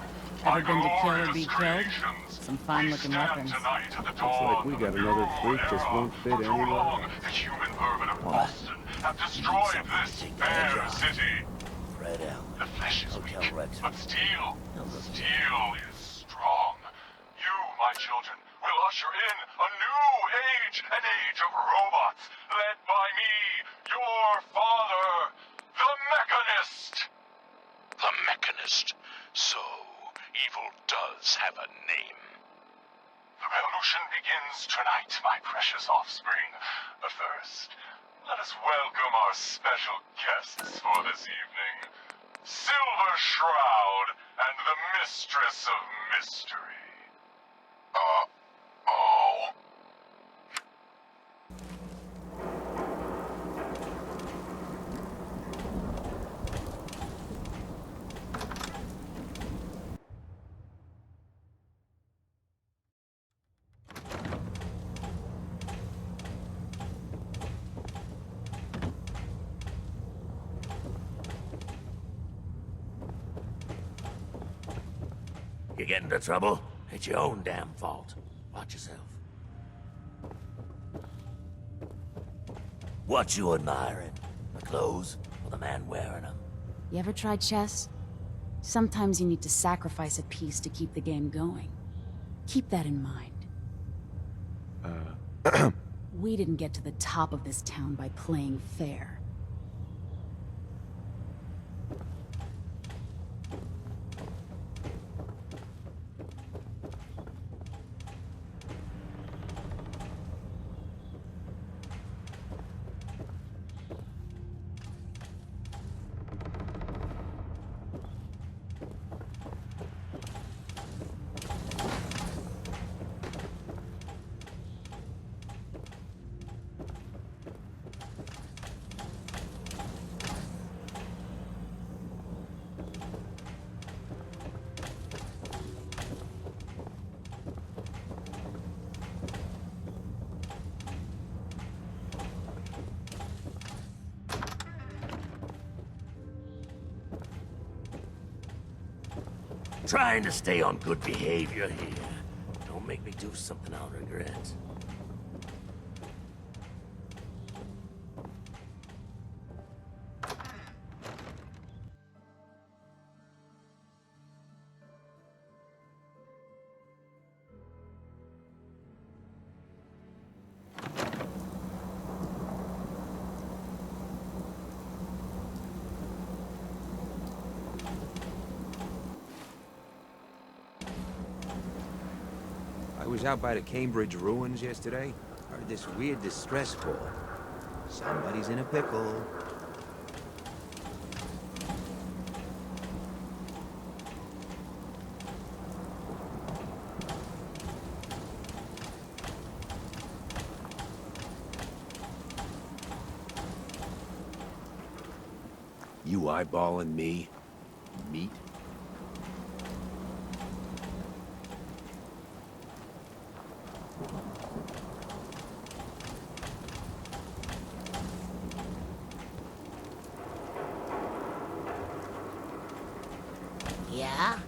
Ever been to kill or be killed? Some fine-looking weapons. Looks like we got another freak just won't fit anywhere. The human vermin of Boston have destroyed this fair city. Right out. The flesh is Hotel weak, Rex. but steel is strong. You, my children, will usher in a new age, an age of robots, led by me, your father, the Mechanist. The Mechanist. So, evil does have a name. The revolution begins tonight, my precious offspring. But first, let us welcome our special guests for this evening. Silver Shroud and the Mistress of Mystery. Oh. You get into trouble? It's your own damn fault. Watch yourself. What you admiring? The clothes or the man wearing them? You ever tried chess? Sometimes you need to sacrifice a piece to keep the game going. Keep that in mind. We didn't get to the top of this town by playing fair. Trying to stay on good behavior here. Don't make me do something I'll regret. I was out by the Cambridge ruins yesterday. Heard this weird distress call. Somebody's in a pickle. You eyeballing me? Meat? Yeah?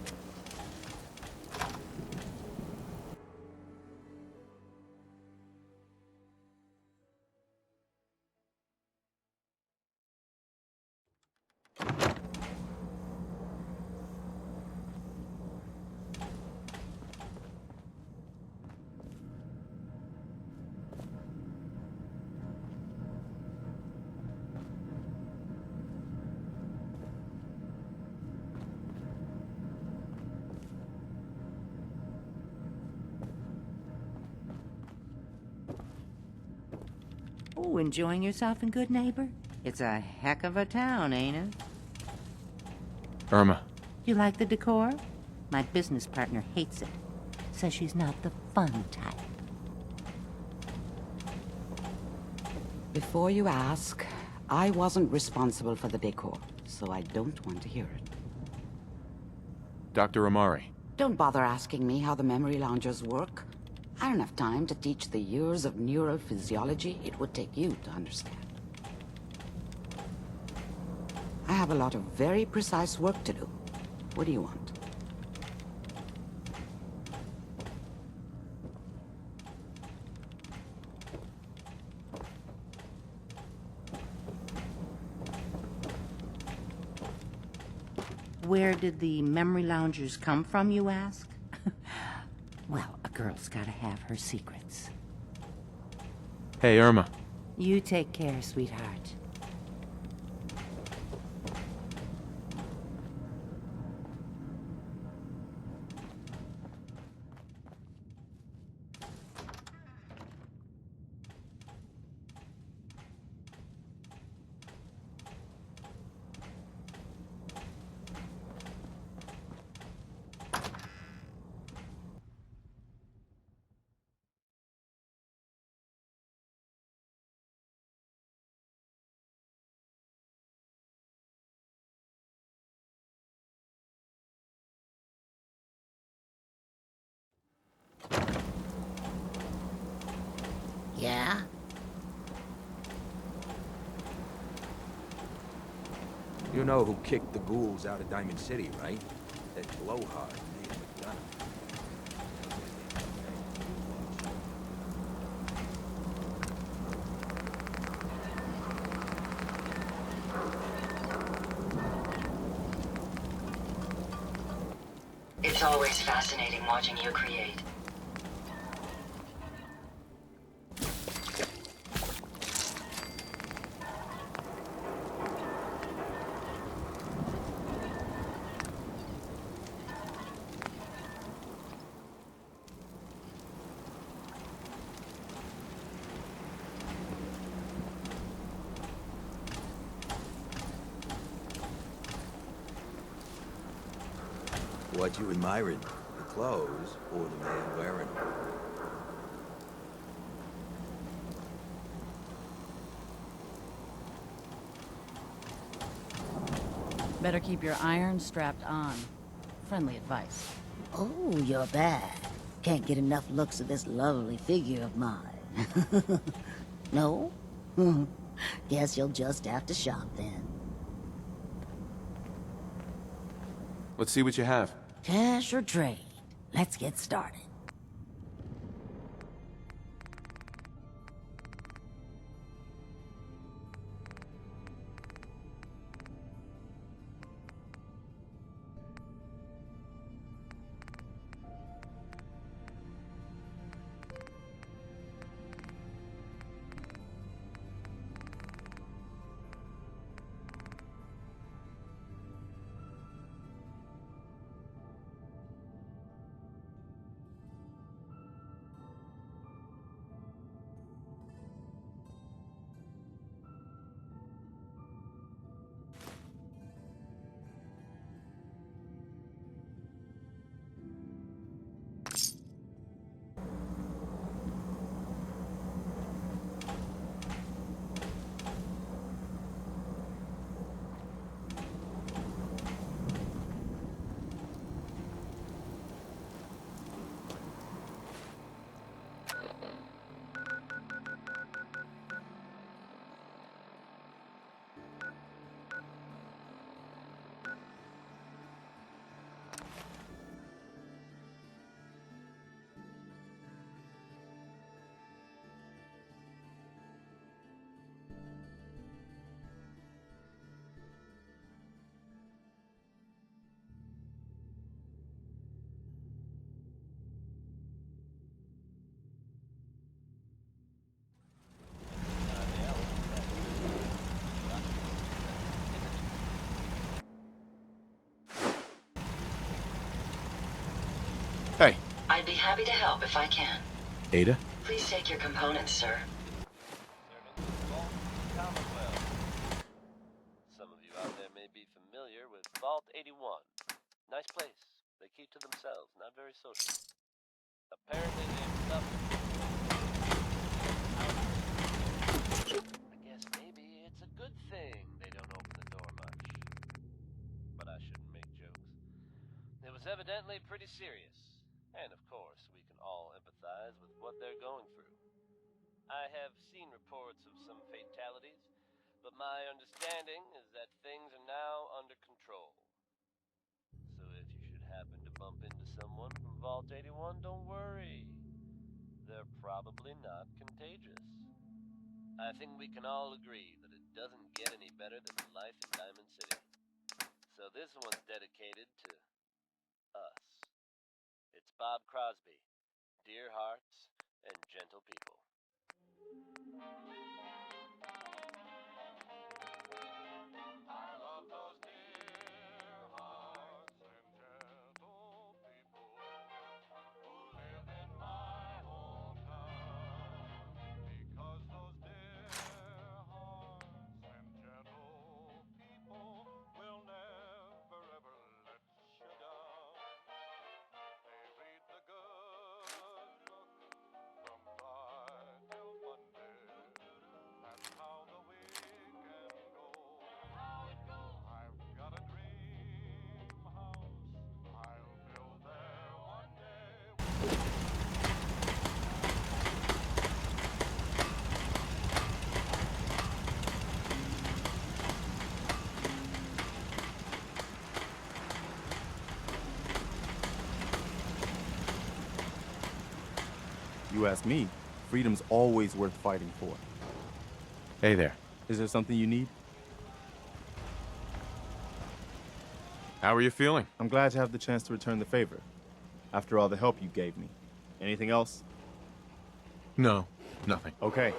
Oh, enjoying yourself in Good Neighbor? It's a heck of a town, ain't it? Irma. You like the decor? My business partner hates it. Says she's not the fun type. Before you ask, I wasn't responsible for the decor, so I don't want to hear it. Dr. Amari. Don't bother asking me how the memory loungers work. I don't have time to teach the years of neural physiology it would take you to understand. I have a lot of very precise work to do. What do you want? Where did the memory loungers come from, you ask? Well, a girl's gotta have her secrets. Hey, Irma. You take care, sweetheart. Yeah? You know who kicked the ghouls out of Diamond City, right? That blowhard named McDonough. It's always fascinating watching you create. What you admiring? The clothes or the man wearing them? Better keep your iron strapped on. Friendly advice. Oh, you're bad. Can't get enough looks of this lovely figure of mine. No? Guess you'll just have to shop then. Let's see what you have. Cash or trade? Let's get started. Hey. I'd be happy to help if I can. Ada? Please take your components, sir. Commonwealth. Some of you out there may be familiar with Vault 81. Nice place. They keep to themselves, not very social. Apparently they've suffered. I guess maybe it's a good thing they don't open the door much. But I shouldn't make jokes. It was evidently pretty serious. And of course, we can all empathize with what they're going through. I have seen reports of some fatalities, but my understanding is that things are now under control. So if you should happen to bump into someone from Vault 81, don't worry. They're probably not contagious. I think we can all agree that it doesn't get any better than life in Diamond City. So this one's dedicated to us. It's Bob Crosby, dear hearts and gentle people. You ask me, freedom's always worth fighting for. Hey there. Is there something you need? How are you feeling? I'm glad to have the chance to return the favor. After all the help you gave me. Anything else? No, nothing. Okay.